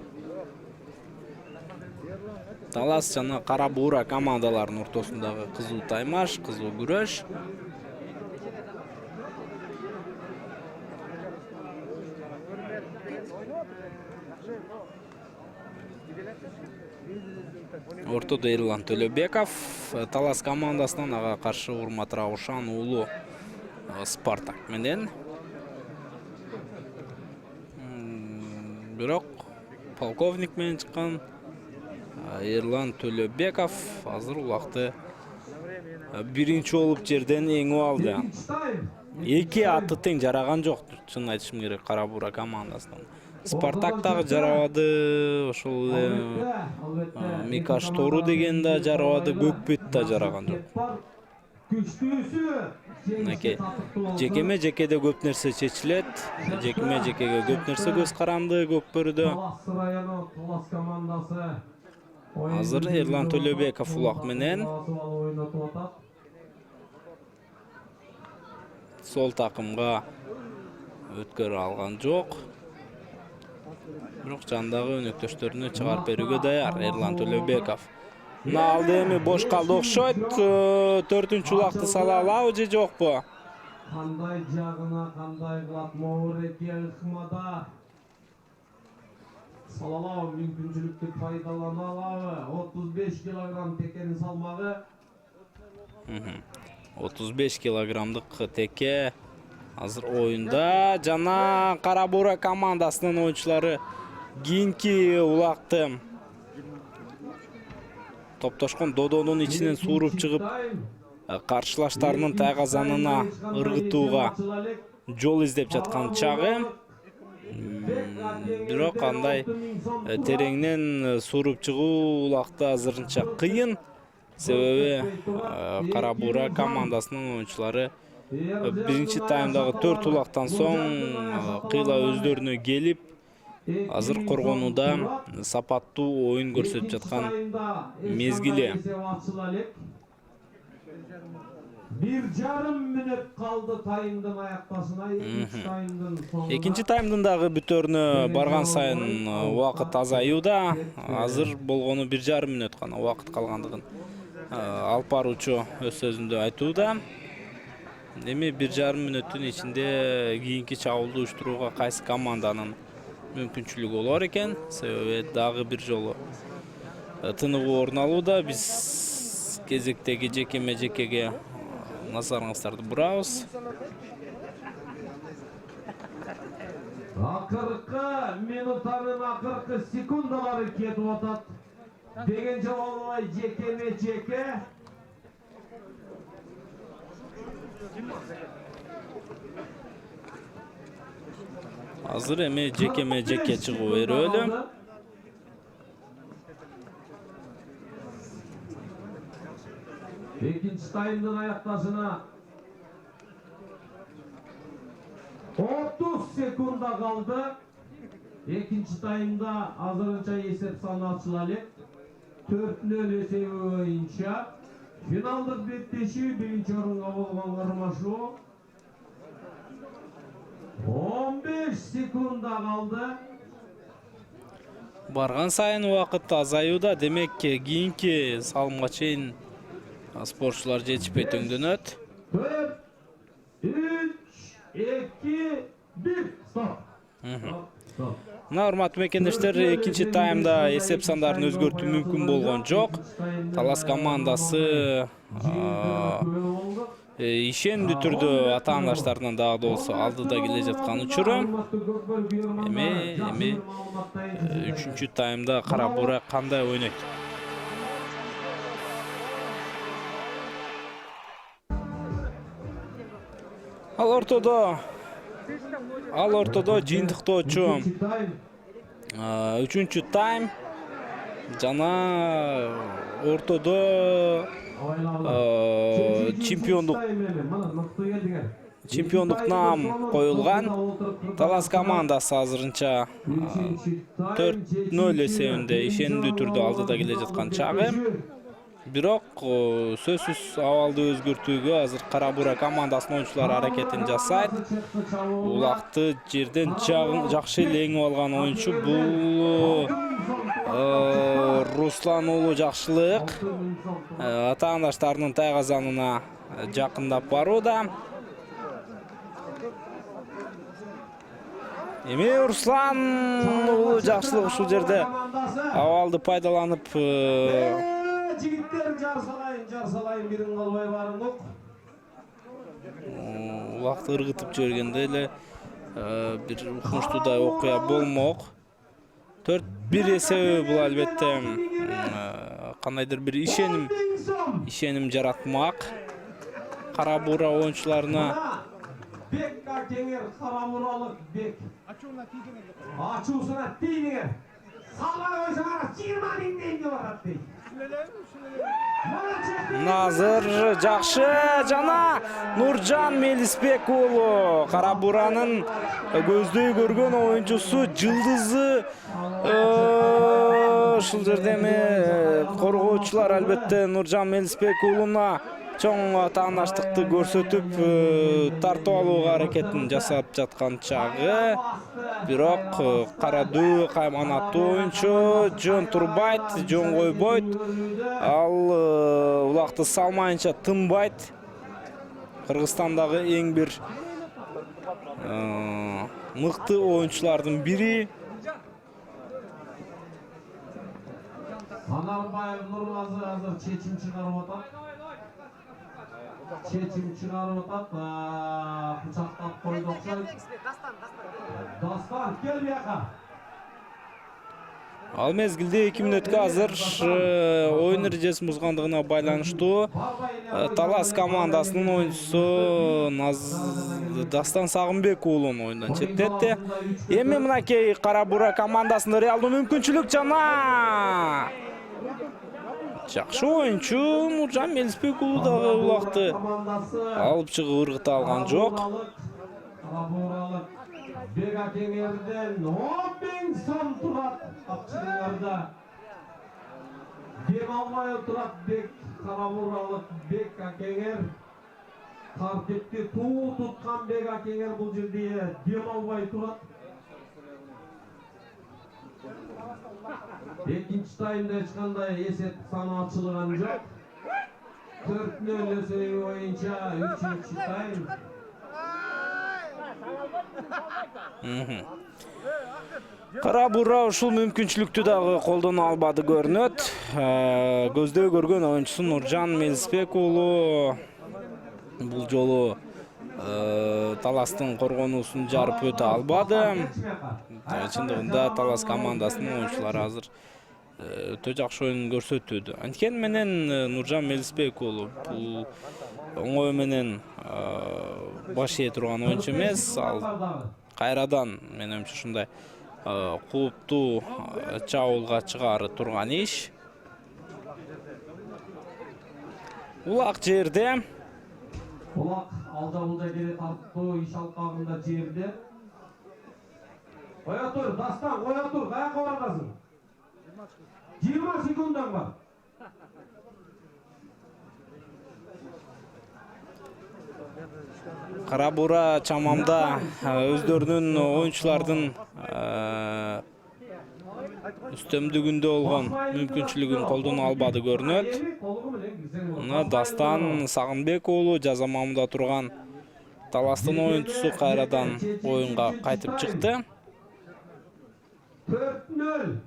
Талас жана кара бура командаларынын ортосундагы кызуу таймаш, кызуу күрөш. Ортодо Эрлан Төлөбеков, Талас командасынан ага каршы Урмат Раушан уулу Спартак менен. Бирок полковник менен чыккан Эрлан Төлөбеков азыр улакты биринчи болуп жерден эңип алды. Эки аты тең жараган жок, чын айтышым керек кара бура командасынан. Спартак дагы жарабады, ошол Микаш Тору деген да жарабады, Көкбет да жараган жок. Жекеме жекеде көп нерсе чечилет. Жекеме жекеге көп нерсе көз каранды Көкбөрүдө. Азыр Эрлан Төлөбеков улак менен сол такымга өткөрө алган жок. Бирок жандагы өнөктөштөрүнө чыгарып берүүгө даяр Эрлан Төлөбеков. Алды эми бош калды окшойт. 4-үнчү улакты сала алабы же жокпу? Кандай жагына кандай кылат Моуреке ыкмада. Салалау мүмкүнчүлүктү пайдалана алабы? 35 килограмм текенин салмагы. 35 килограммдык теке азыр оюнда. Жана кара бура командасынын оюнчулары кийинки улакты топтошкон додонун ичинен сууруп чыгып, каршылаштарынын тайгазанына ыргытууга жол издеп жаткан чагы. Бирок андай тереңнен сууруп чыгуу улакта азырынча кыйын. Себеби Кара Бура командасынын оюнчулары биринчи таймдагы 4 улактан соң кыйла өздөрүнө келип, азыр коргонууда сапаттуу оюн көрсөтүп жаткан мезгили. 1,5 мүнөт калды таймдын аякташына. Экинчи таймдын дагы бүтөрүнө барган сайын убакыт азаюуда. Азыр болгону 1,5 мүнөт гана убакыт калгандыгын алып баруучу өз сөзүндө айтууда. Эми 1,5 мүнөттүн ичинде кийинки чабуулду уюштурууга кайсы команданын мүмкүнчүлүгү болор экен. Себеби дагы бир жолу тыныгуу орун алууда. Биз кезектеги жекеме-жекеге назарыңыздарды бурабыз. Акыркы минуттардын акыркы секундалары кетип атат. Деген жолу жекеме-жеке. Азыр эми жекеме-жеке чыгуу берүүлү. Экинчи таймдын аякташына 30 секунда калды. Экинчи таймда азырынча эсеп саны ачыла элек. 4-0 эсеби боюнча финалдык беттешүү биринчи орунга болгон кармашуу 15 секунда калды. Барган сайын убакыт азаюуда. Демек кийинки салымга чейин спортчулар жетишпей төңдөнөт. 4, 3, 2, 1. Стоп. Урматтуу мекендештер, экинчи таймда эсеп сандарын өзгөртүү мүмкүн болгон жок. Талас командасы ишендүү түрдө атаандаштарынан дагы да болсо алдыда келе жаткан учуру. Эми үчүнчү таймда Кара Бура кандай ойнойт? Ал ортодо жыйынтыктоочу үчүнчү тайм жана ортодо чемпиондук наам коюлган. Талас командасы азырынча 4-0 эсебинде ишендүү түрдө алдыда келе жаткан чагы. Бирок сөзсүз абалды өзгөртүүгө азыр Кара Бура командасынын оюнчулары аракетин жасайт. Улакты жерден жакшы леңип алган оюнчу бул Руслан уулу Жакшылык атаандаштарынын тайгазанына жакындап барууда. Эми Руслан уулу Жакшылык ушул жерде абалды пайдаланып жигиттер жарсалайын бирин калбай барыңок. Убакыт ыргытып жибергенде эле бир укмуштуудай окуя болмок. 4-1 эсеби бул албетте кандайдыр бир ишеним жаратмак. Кара Бура оюнчуларына Бек Кеңер, Кара Буралык Бек. Ачуусуна тийиңер. Салбай койсоңар 20 миңден барат дейт. Назыр жакшы жана Нуржан Мелисбек уулу Кара Буранын көздөй көргөн оюнчусу, жылдызы. Ушул жерде эми коргоочулар албетте Нуржан Мелисбек уулуна чоң атаандаштыкты көрсөтүп тартып алууга аракетин жасап жаткан чагы. Бирок карадуу кайманаттуу оюнчу Жон турбайт, жон койбойт. Ал улакты салмайынча тынбайт. Кыргызстандагы эң бир мыкты оюнчулардын бири. Анарбаев Нурмазы азыр чечим чыгарып атат. Кучактап койду окшойт. Дастан, кел бияка. Ал мезгилде 2 мүнөткө азыр оюн эрежесин бузгандыгына байланыштуу Талас командасынын оюнчусу Дастан Сагынбек уулун оюндан четтетти. Эми мынакей Кара Бура командасында реалдуу мүмкүнчүлүк жана жакшы оюнчу Нуржан Мелисбек уулу дагы улакты алып чыгып ыргыта алган жок. Бек Акеңерден 10.000 сом турат капчыгыңарда. Дем албай турат Бек Карабуралык Бек Акеңер. Тартипти туу туткан Бек Акеңер бул жерде дем албай турат. Экинчи таймда эч кандай эсеп саны ачылган жок. 4-0 эсеби боюнча 3-чү тайм. Кара Бура ушул мүмкүнчүлүктү дагы колдоно албады көрүнөт. Көздөй көргөн оюнчусу Нуржан Мелисбек уулу бул жолу Таластын коргонуусун жарып өтө албады. Чындыгында Талас командасынын оюнчулары азыр өтө жакшы оюн көрсөтүүдө. Анткени менен Нуржан Мелисбек уулу бул оңой менен баш ээ турган оюнчу эмес. Ал кайрадан менимче ушундай кууптуу чабуулга чыгары турган иш. Улак жерде. Улак алда-булда келе тарттуу иш алкагында жерде. Коя тур, Дастан, коя тур, каяка барасың? 20 секундаң бар. Кара Бура чамамда өздөрүнүн оюнчулардын үстөмдүгүндө болгон мүмкүнчүлүгүн колдоно албады көрүнөт. Мына Дастан Сагынбек уулу жаза маамында турган Таластын оюнчусу кайрадан оюнга кайтып чыкты. 4-0.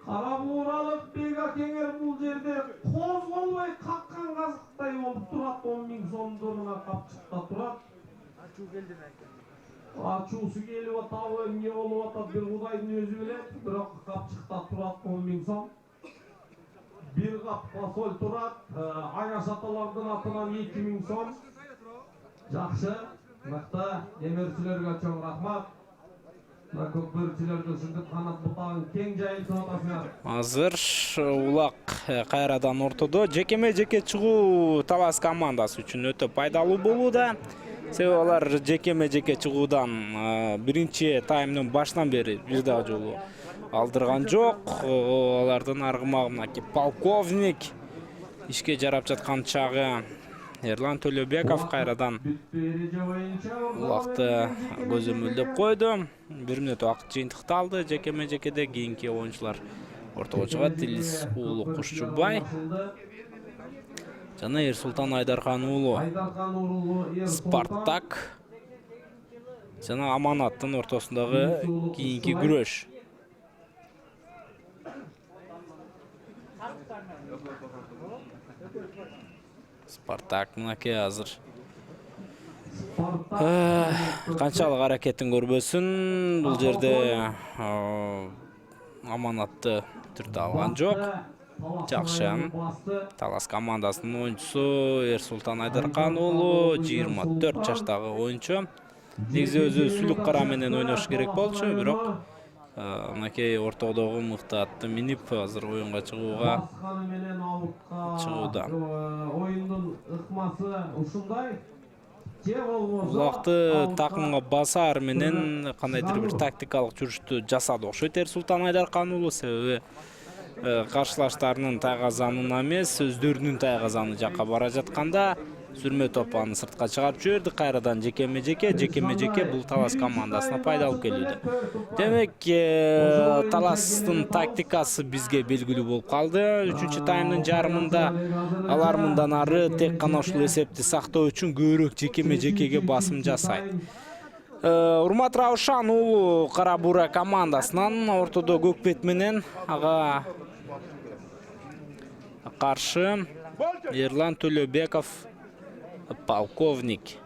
Кара Буралык Бек Акеңер бул жерде козголбой каккан казыктай болуп турат. 10.000 сомду мына капчыкта турат. Ачуусу келип атабы, эмне болуп атат, бир Кудайдын өзү билет. Бирок капчыкта турат 10.000 сом. Бир кап фасоль турат. Аяш аталардын атынан 2.000 сом. Жакшы, мыкты демерчилерге чоң рахмат. Азыр улак кайрадан ортодо. Жекеме-жеке чыгуу Талас командасы үчүн өтө пайдалуу болууда. Себеби алар жекеме-жеке чыгуудан биринчи таймдын башынан бери бир да жолу алдырган жок. Алардын аргымагына полковник ишке жарап жаткан чагы Ерлан Төлөбеков кайрадан улакты көзөмөлдөп койду. 1 мүнөт убакыт жыйынтыкталды. Жекеме-жекеде кийинки оюнчулар ортого чыгат. Илис уулу Кушчубай жана Эрсултан Айдархан уулу Спартак жана Аманаттын ортосундагы кийинки күрөш. Спартак мынакей азыр канчалык аракетин көрбөсүн, бул жерде Аманатты түртө алган жок. Жакшы. Талас командасынын оюнчусу Эрсултан Айдархан уулу 24 жаштагы оюнчу. Негизи өзү сүлүк кара менен ойнош керек болчу, бирок мынакей ортодогу мыкты атты минип азыр оюнга чыгууга чыгууда. Оюндун ыкмасы ушундай. Улакты такымга басар менен кандайдыр бир тактикалык жүрүштү жасады окшойт Эрсултан Айдархан уулу, себеби каршылаштарынын тайгазанына эмес, өздөрүнүн тайгазаны жакка бара жатканда сүрмө топаны сыртка чыгарып жиберди. Кайрадан жекеме-жеке бул Талас командасына пайда алып келүүдө. Демек, Таластын тактикасы бизге белгилүү болуп калды. 3-чү таймдын жарымында алар мындан ары тек гана ушул эсепти сактоо үчүн көбүрөөк жекеме-жекеге басым жасайт. Урмат Раушан уулу Кара Бура командасынан ортодо көкбет менен ага каршы Ерлан Төлөбеков полковник.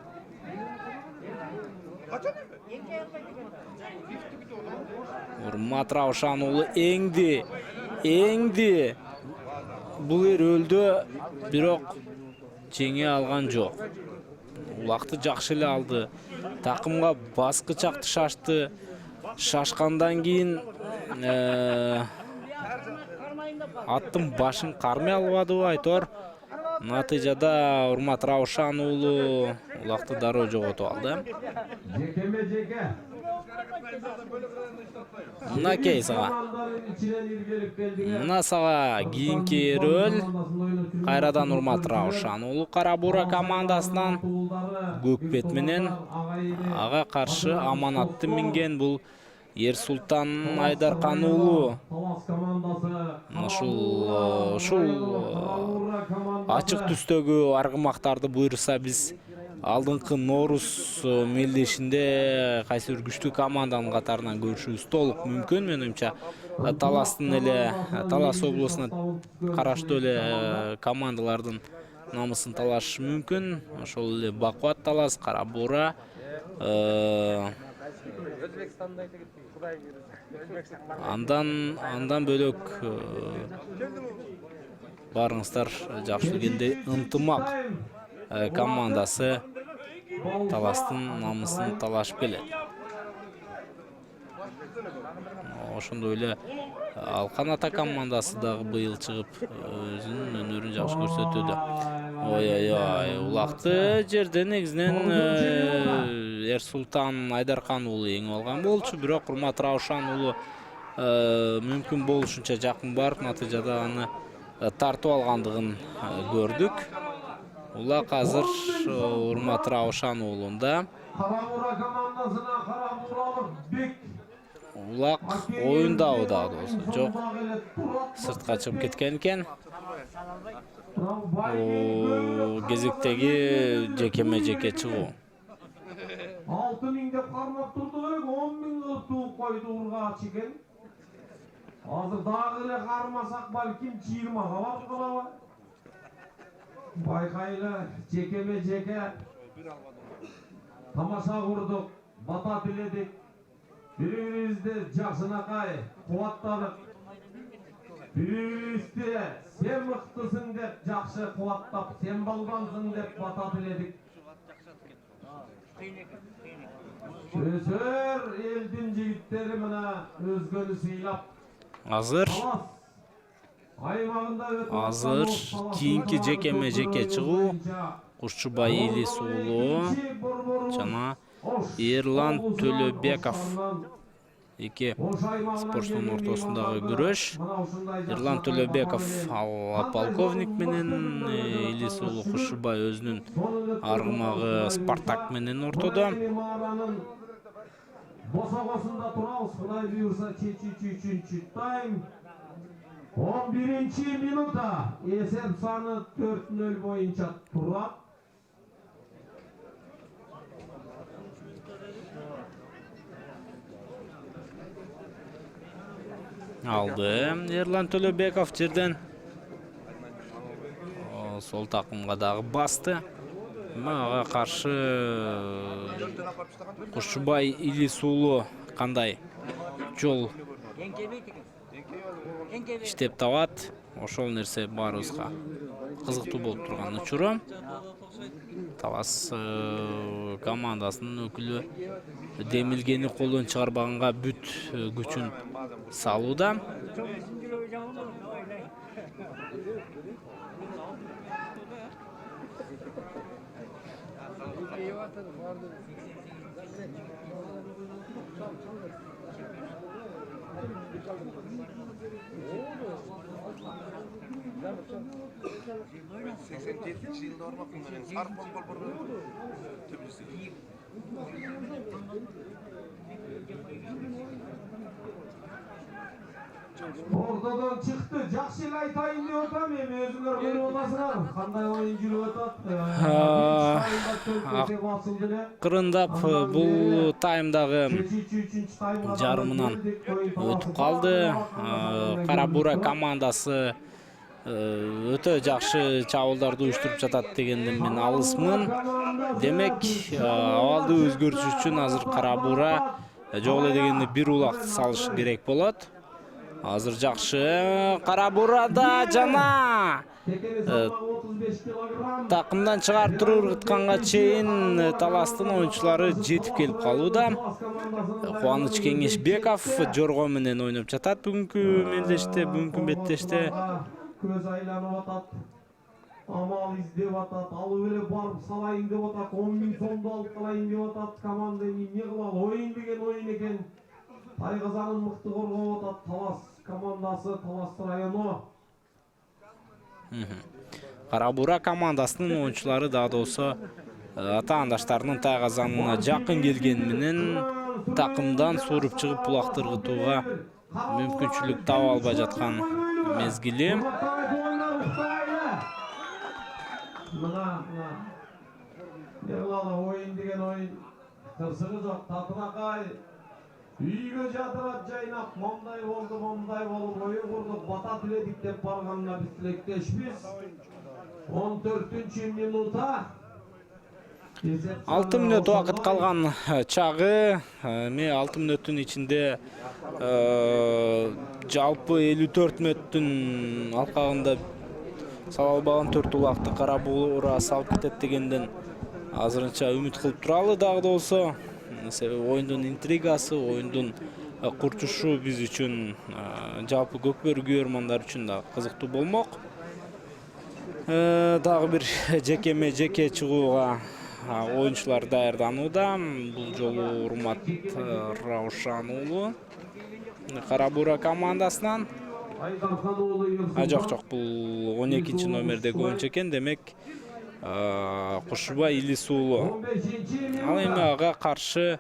Урмат Раушан уулу эңди. Бул өлдү, бирок жеңе алган жок. Улакты жакшы эле алды. Такымга баскыч акты шашты. Шашкандан кийин аттын башын кармай албадыбы айтор. Натыйжада Урмат Раушан уулу улакты дароо жоготуп алды. Жеке. Мынакей сага. Мына сага кийинки рөл. Кайрадан Урмат Раушан уулу Кара Бура командасынан Көкбет менен ага каршы аманатты минген бул Ерсултан Айдаркан уулу. Ушул ачык түстөгү аргымактарды буйруса биз алдыңкы Норус мелдешинде кайсы бир күчтүү команданын катарынан көрүшүбүз толук мүмкүн. Мен оюмча Таластын эле Талас облусуна караштуу эле командалардын намысын талашы мүмкүн. Ошол эле Бакуат Талас, Кара Бура, андан бөлөк барыңыздар жакшы келгенде ынтымак командасы Таластын намысын талашып келет. Ошондой эле Алкан Ата командасы дагы быйыл чыгып өзүнүн өнөрүн жакшы көрсөтүүдө. Ой, улакты жерден негизинен Ерсултан Айдаркан уулу эңип алган болчу, бирок Урмат Раушан уулу мүмкүн болушунча жакын барып, натыйжада аны тартып алгандыгын көрдүк. Улак азыр Урмат Раушан уулунда. Кара Бура командасына Кара Буралык бек. Улак оюнда дагы болсо жок. Сыртка чыгып кеткен экен. Кезектеги жекеме-жеке чыгуу. 6000 деп кармап турду керек, 10.000 кылып тууп койду ургачы экен. Азыр дагы эле кармасак балким 20га барып калабы. Байкайлы жекеме-жеке тамаша курдук, бата тиледик. Бири-бирибизди жакшынакай кубаттадык. Бири-бирибизди сен мыктысың деп жакшы кубаттап, сен балбансың деп бата тиледик. Өсөр элдин жигиттери мына өзгөнү сыйлап. Азыр кийинки жекеме-жеке чыгуу Кушчубай Илис уулу жана Эрлан Төлөбеков. Эки спортчунун ортосундагы күрөш. Эрлан Төлөбеков полковник менен, Илис уулу Кушчубай өзүнүн аргымагы Спартак менен ортодо. Босогосунда турабыз, Кудай буйруса 3-3 тайм. 11 минута эсеп саны 4-0 боюнча турат. Алды Эрлан Төлөбеков жерден. Сол такымга дагы басты. Мага каршы Кушчубай Илис уулу кандай жол иштеп табат. Ошол нерсе баарыбызга кызыктуу болуп турган учуру. Талас командасынын өкүлү демилгени колдон чыгарбаганга бүт күчүн салууда. Ортодон чыкты, жакшы эле айтайын деп атам, эми өзүңөр көрүп атасыңар. Кандай оюн жүрүп атат? Кырындап бул таймдагы жарымынан өтүп калды. Кара Бура командасы өтө жакшы чабуулдарды уюштуруп жатат дегенден мен алысмын. Демек, абалды өзгөртүш үчүн азыр Кара Бура Жок эле дегенде бир улакты салыш керек болот. Азыр жакшы кара бурада жана такымдан чыгартуу ыргытканга чейин таластын оюнчулары жетип келип калууда. Кубаныч Кеңешбеков Жорго менен ойноп жатат бүгүнкү мелдеште, бүгүнкү беттеште. Көз айланып атат. Амал издеп атат. Алып эле барып салайын деп атат. 10 000 сомду алып калайын деп атат. Команда эмне кылалы? Оюн деген оюн экен. Тайгазанын мыкты коргоп атат. Талас командасы, Талас району. Кара бура командасынын оюнчулары да болсо атаандаштарынын Тайгазанына жакын келгени менен такымдан сууруп чыгып булакты ыргытууга мүмкүнчүлүк таба албай жаткан мезгили. Мына оюн деген оюн кырсыгы жок, татынакай үйгө жадырап жайнап, мондай болду, мондай болуп оюн курдук, бата тиледик деп барганына биз тилектешпиз. 14 минута 6 мүнөт убакыт калган чагы, эми 6 мүнөттүн ичинде жалпы 54 мүнөттүн алкагында сала албаган 4 улакты кара бура салып кетет дегенден азырынча үмүт кылып туралы дагы да болсо. Себеби оюндун интригасы, оюндун курчушу биз үчүн, жалпы көкбөрү күйөрмандар үчүн да кызыктуу болмок. Дагы бир жеке чыгууга оюнчулар даярданууда. Бул жолу Урмат Раушан уулу кара бура командасынан. Жок, бул 12 номердеги оюнчу экен, демек Кушубай Илис уулу. Ал эми ага каршы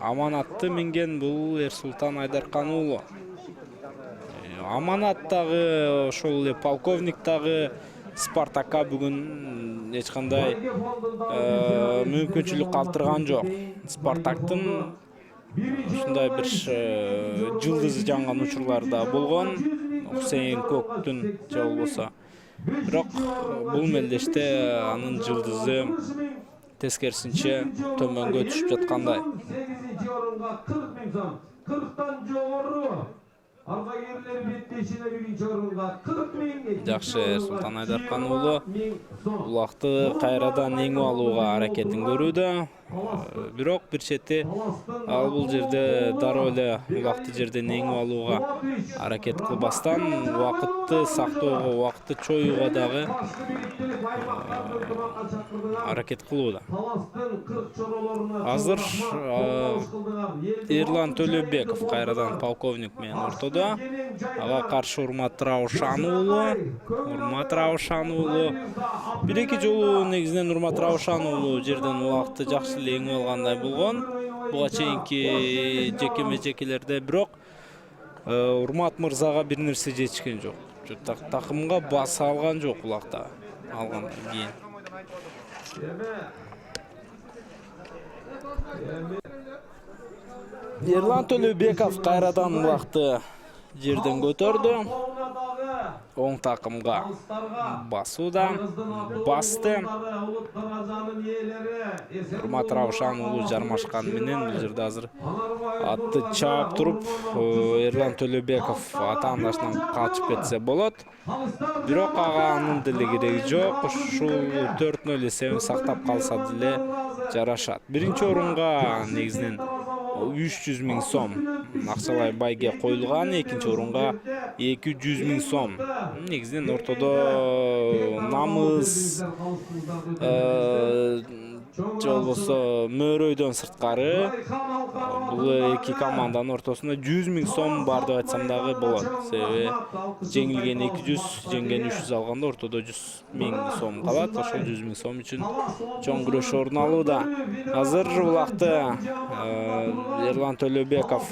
Аманатты минген бул Эрсултан Айдаркан уулу. Аманат дагы, ошол эле полковник дагы Спартакка бүгүн эч кандай мүмкүнчүлүк калтырган жок. Спартактын ушундай бир жылдызы жанган учурлары да болгон. Хусейн Көктүн же болбосо. Бирок бул мелдеште анын жылдызы тескерисинче төмөнгө түшүп жаткандай. 8-чи орунга 40 000 сом. 40тан жогору арбагерлер беттешине 1-чи орунга 40 000. Жакшы, Эрсултан Айдаркан уулу улакты кайрадан эңип алууга аракетин көрүүдө. Бирок бир чети ал бул жерде дароо эле улакты жерден эңип алууга аракет кылбастан убакытты сактоого, убакытты чоюуга дагы аракет кылууда. Азыр Эрлан Төлөбеков кайрадан полковник менен ортодо. Ага каршы Урмат Раушан уулу. Бир-эки жолу негизинен Урмат Раушан уулу жерден улакты жакшы эле эңип алгандай болгон. Буга чейинки жекелерде, бирок Урмат мырзага бир нерсе жетишкен жок. Такымга баса алган жок улакта алгандан кийин. Эрлан Төлөбеков кайрадан улакты жерден көтөрдү. Оң такымга басууда, басты. Урмат Раушан уулу жармашкан менен бул жерде азыр атты чаап туруп, Эрлан Төлөбеков атаандашынан качып кетсе болот. Бирок ага анын деле кереги жок. Ушул 4-0 эсебин сактап калса деле жарашат. Биринчи орунга негизинен 300 000 сом акчалай байге коюлган, экинчи орунга 200 000 сом. Негизинен ортодо намыс же болбосо мөөрөйдөн сырткары бул эки команданын ортосунда 100 000 сом бар деп айтсам дагы болот. Себеби жеңилген 200, жеңген 300 алганда ортодо 100 000 сом калат. Ошол 100 000 сом үчүн чоң күрөш орун алууда. Азыр улакты Эрлан Төлөбеков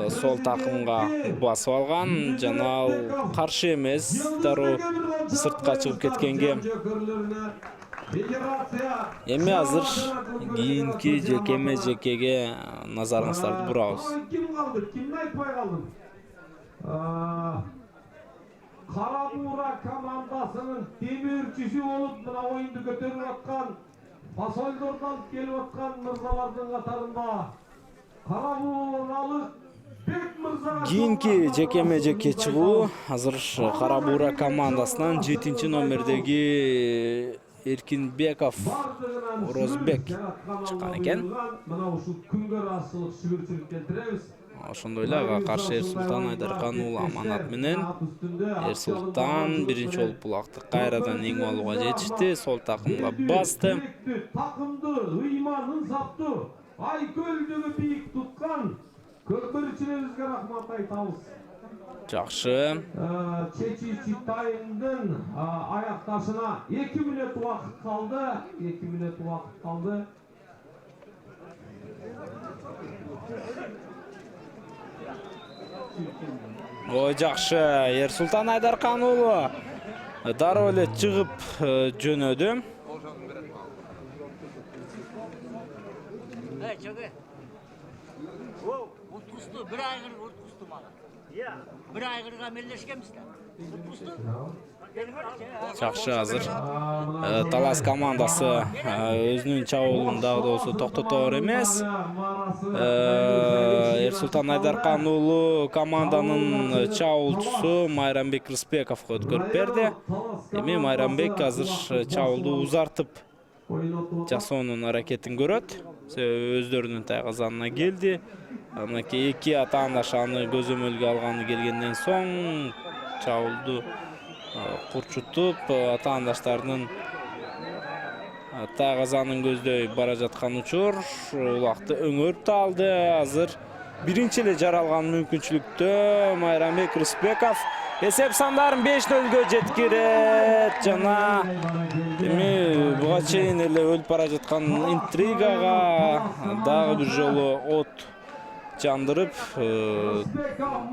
сол такымга басып алган, жана ал каршы эмес, дароо сыртка чыгып кеткенге. Эми азыр кийинки жекеге назарыңыздарды бурабыз. Кара бура командасынын демирчиси болуп мына оюнду көтөрүп аткан Fasoldordan kelip atkan mırzalardan katarında Karabuğralı Bek Mırza Кийинки жеке чыгуу азыр Кара Бура командасынан 7-номердеги Эркинбеков Орозбек чыккан экен. Мына ушул күнгө астылык сүгүрчүлүк келтиребиз. Ошондой эле ага каршы Эрсултан Айдаркан уулу аманат менен Эрсултан биринчи болуп булакты кайрадан эң алууга жетишти, сол такымга басты. Такымды ыйманын запту Айкөлдөгү бийик туткан көпөрчүлөрүбүзгө рахмат айтабыз. Жакшы. Чечүүчү тайымдын аякташына 2 мүнөт убакыт калды. 2 мүнөт убакыт калды. Ой, жакшы. Эрсултан Айдаркан уулу дароо эле чыгып жөнөдү. Utkustu, bir aygır utkustu bana. Bir aygırga mellешкенбизler. Utkustu. Жакшы, азыр Талас командасы өзүнүн чабуулун дагы да болсо токтотоор эмес. Эрсултан Айдаркан уулу команданын чабуулчусу Майрамбек Рысбековго өткөрүп берди. Эми Майрамбек азыр чабуулду узартып жасоонун аракетин көрөт. Өздөрүнүн тайгазанына келди. Анакей эки атаандаш аны көзөмөлгө алганы келгенден соң чабуулду курчутуп атаандаштарынын тайгазанын көздөй бара жаткан учур улакты өңөрүп да алды. Азыр биринчи эле жаралган мүмкүнчүлүктө Майрамбек Рысбеков эсеп сандарын 5-0-гө жеткирет жана эми буга чейин эле өлүп бара жаткан интригага дагы бир жолу от жандырып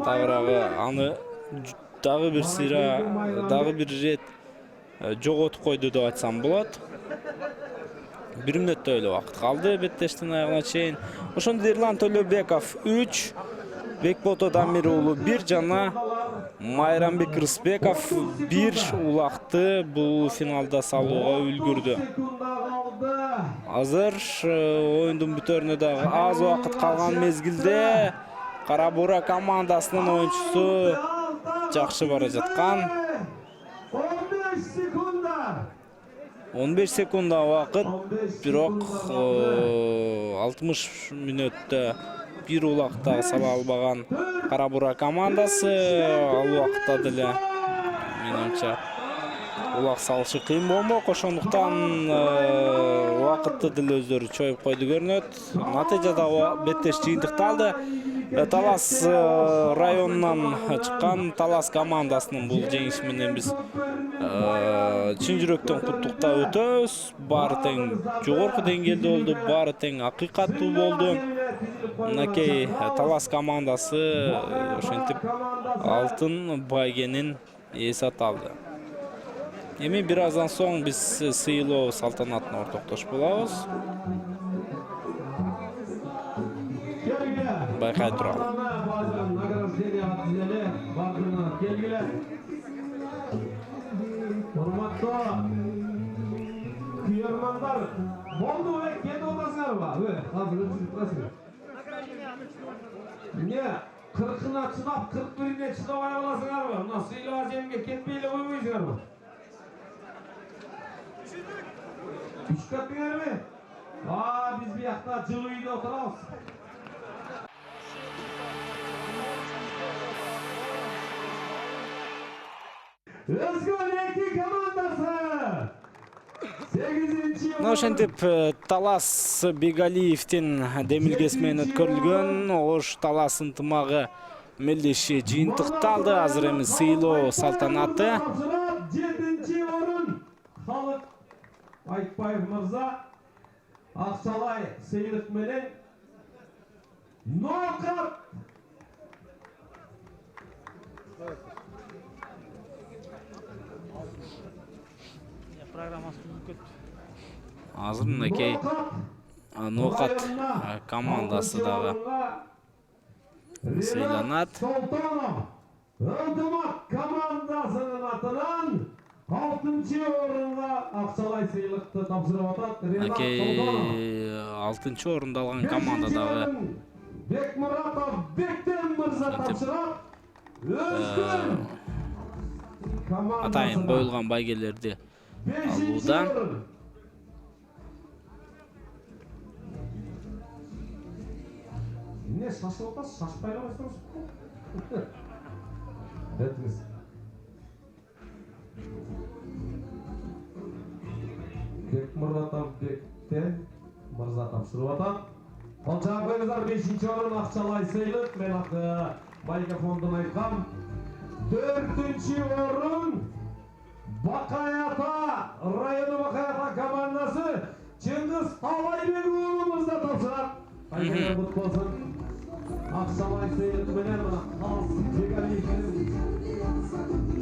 тагыраагы аны дагы бир сыйра дагы бир ирет жоготуп койду деп айтсам болот. 1 мүнөттөй эле убакыт калды беттештин аягына чейин. Ошондо Эрлан Төлөбеков 3, Бекбото Дамир уулу 1 жана Майрамбек Рысбеков 1 улакты бул финалда салууга үлгүрдү. Азыр оюндун бүтөрүнө дагы аз убакыт калган мезгилде Кара Бура командасынын оюнчусу жакшы бара жаткан. 15 секунда убакыт, бирок 60 мүнөттө бир улакта сала албаган Кара Бура командасы ал убакытта деле менимче улак салышы кыйын болмок. Ошондуктан убакытты деле өздөрү чоюп койду көрүнөт. Натыйжада беттеш жыйынтыкталды. Талас районунан чыккан Талас командасынын бул жеңиш менен биз чын жүрөктөн куттуктап өтөбүз. Баары тең жогорку деңгээлде болду, баары тең акыйкаттуу болду. Мынакей Талас командасы ошентип алтын байгенин эсат алды. Эми бир аздан соң биз сыйлоо салтанатына ортоктош болобуз. Байкай туралы. Күйөрмандар, болду кетип атасыңарбы? Азыр өтүп турасыңар. Эмне 40-ына чыдап, 41-ине чыдабай каласыңарбы? Мына сыйлоо жемге кетпей эле койбойсуңарбы? Үч кеттиңерби? Биз биякта жылуу үйдө отурабыз. Өзгөн эки командасы. Ошентип Талас Бегалиевдин демилгеси менен өткөрүлгөн Ош Талас ынтымагы мелдеши жыйынтыкталды. Азыр эми сыйлоо салтанаты. 7-чи орун Халык Айтбаев мырза акчалай сыйлык менен нокаут. Азыр мынакей нокаут командасы дагы сыйланат. Ылдымак командасынын атынан 6-нчы орынга акчалай сыйлыкты тапшырып атат Ренат Солтонов. 6-нчы орунду алган командадагы Бекмуратов Бектен мырза тапшырат. Өзгөн атайын коюлган байгелерди алууда. Не шашып атасыз, шашпай койсоңуз. Бетиңиз. Бекмуратов Бектен мырза тапшырып атат. Колчак 5-нчы орун акчалай сыйлык, мен байга фондун айткам. 4-нчы орун Бакаята району Бакаята командасы Чыңгыз Талайбек уулу мырза тапшырат. Айгер кут болсун. Акчалай сыйлык менен Талас Жегалиевдин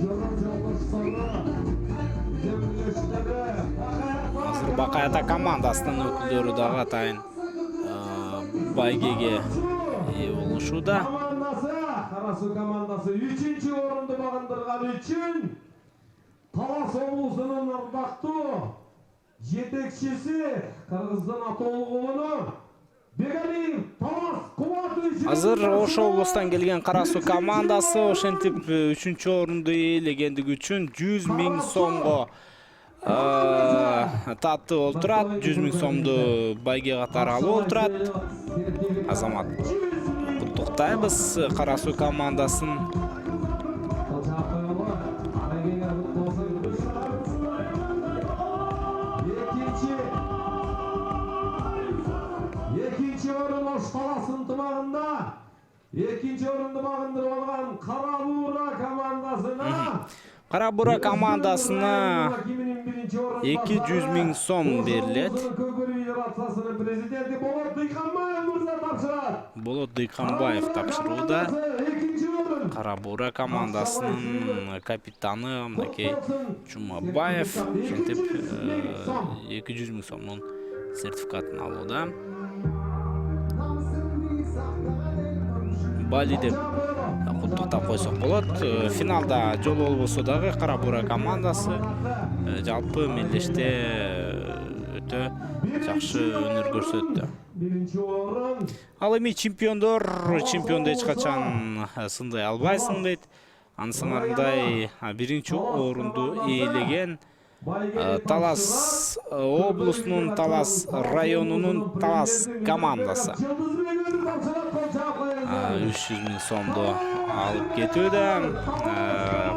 жолдош жолдоштору жемилештери Азыр Бакаята командасынын өкүлдөрү дагы атайын байгеге ээ болушууда. Карасу командасы 3-нчы орунду багындырган үчүн Талас облусунун ардактуу жетекчиси Кыргыздын атоолугуну Бегалиев Талас Кубатович. Азыр Ош облустан келген Карасу командасы ошентип 3-чү орунду ээлегендиги үчүн 100 000 сомго татып олтурат. 100 000 сомду байге катары алып олтурат. Азамат куттуктайбыз Карасу командасын. Экинчи орун Ош Таластын тымагында 2-нчы орунду багындырып алган Кара Буура командасына Кара-Бура командасына 200 000 сом берилет. Президенти Болот Дыйканбаев мырза тапшырат. Болот Дыйканбаев тапшырууда. Кара-Бура командасынын капитаны мынакей Чумабаев ошентип 200 000 сомдун сертификатын алууда. Бали деп куттуктап койсок болот. Финалда жолу болбосо дагы Кара-Бура командасы жалпы мелдеште өтө жакшы өнөр көрсөттү. Ал эми чемпионду эч качан сындай албайсың дейт. Ансыңарындай 1-нчи орунду ээлеген Талас облусунун Талас районунун Талас командасы 300 000 сомду алып кетүүдө.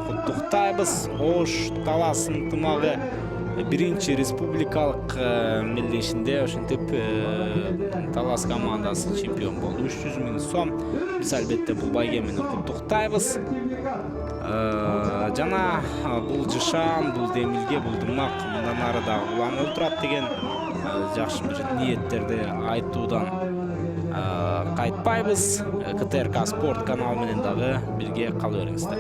Куттуктайбыз. Ош Таластын тымагы 1-нчи республикалык мелдешинде ошентип Талас командасы чемпион болду. 300 000 сом. Биз албетте бул байге менен куттуктайбыз. Жана бул жышаан, бул демилге, бул дымак мындан ары дагы уланып турат деген жакшы бир ниеттерди айтуудан кайтпайбыз. КТРК спорт каналы менен дагы бирге кала бериңиздер.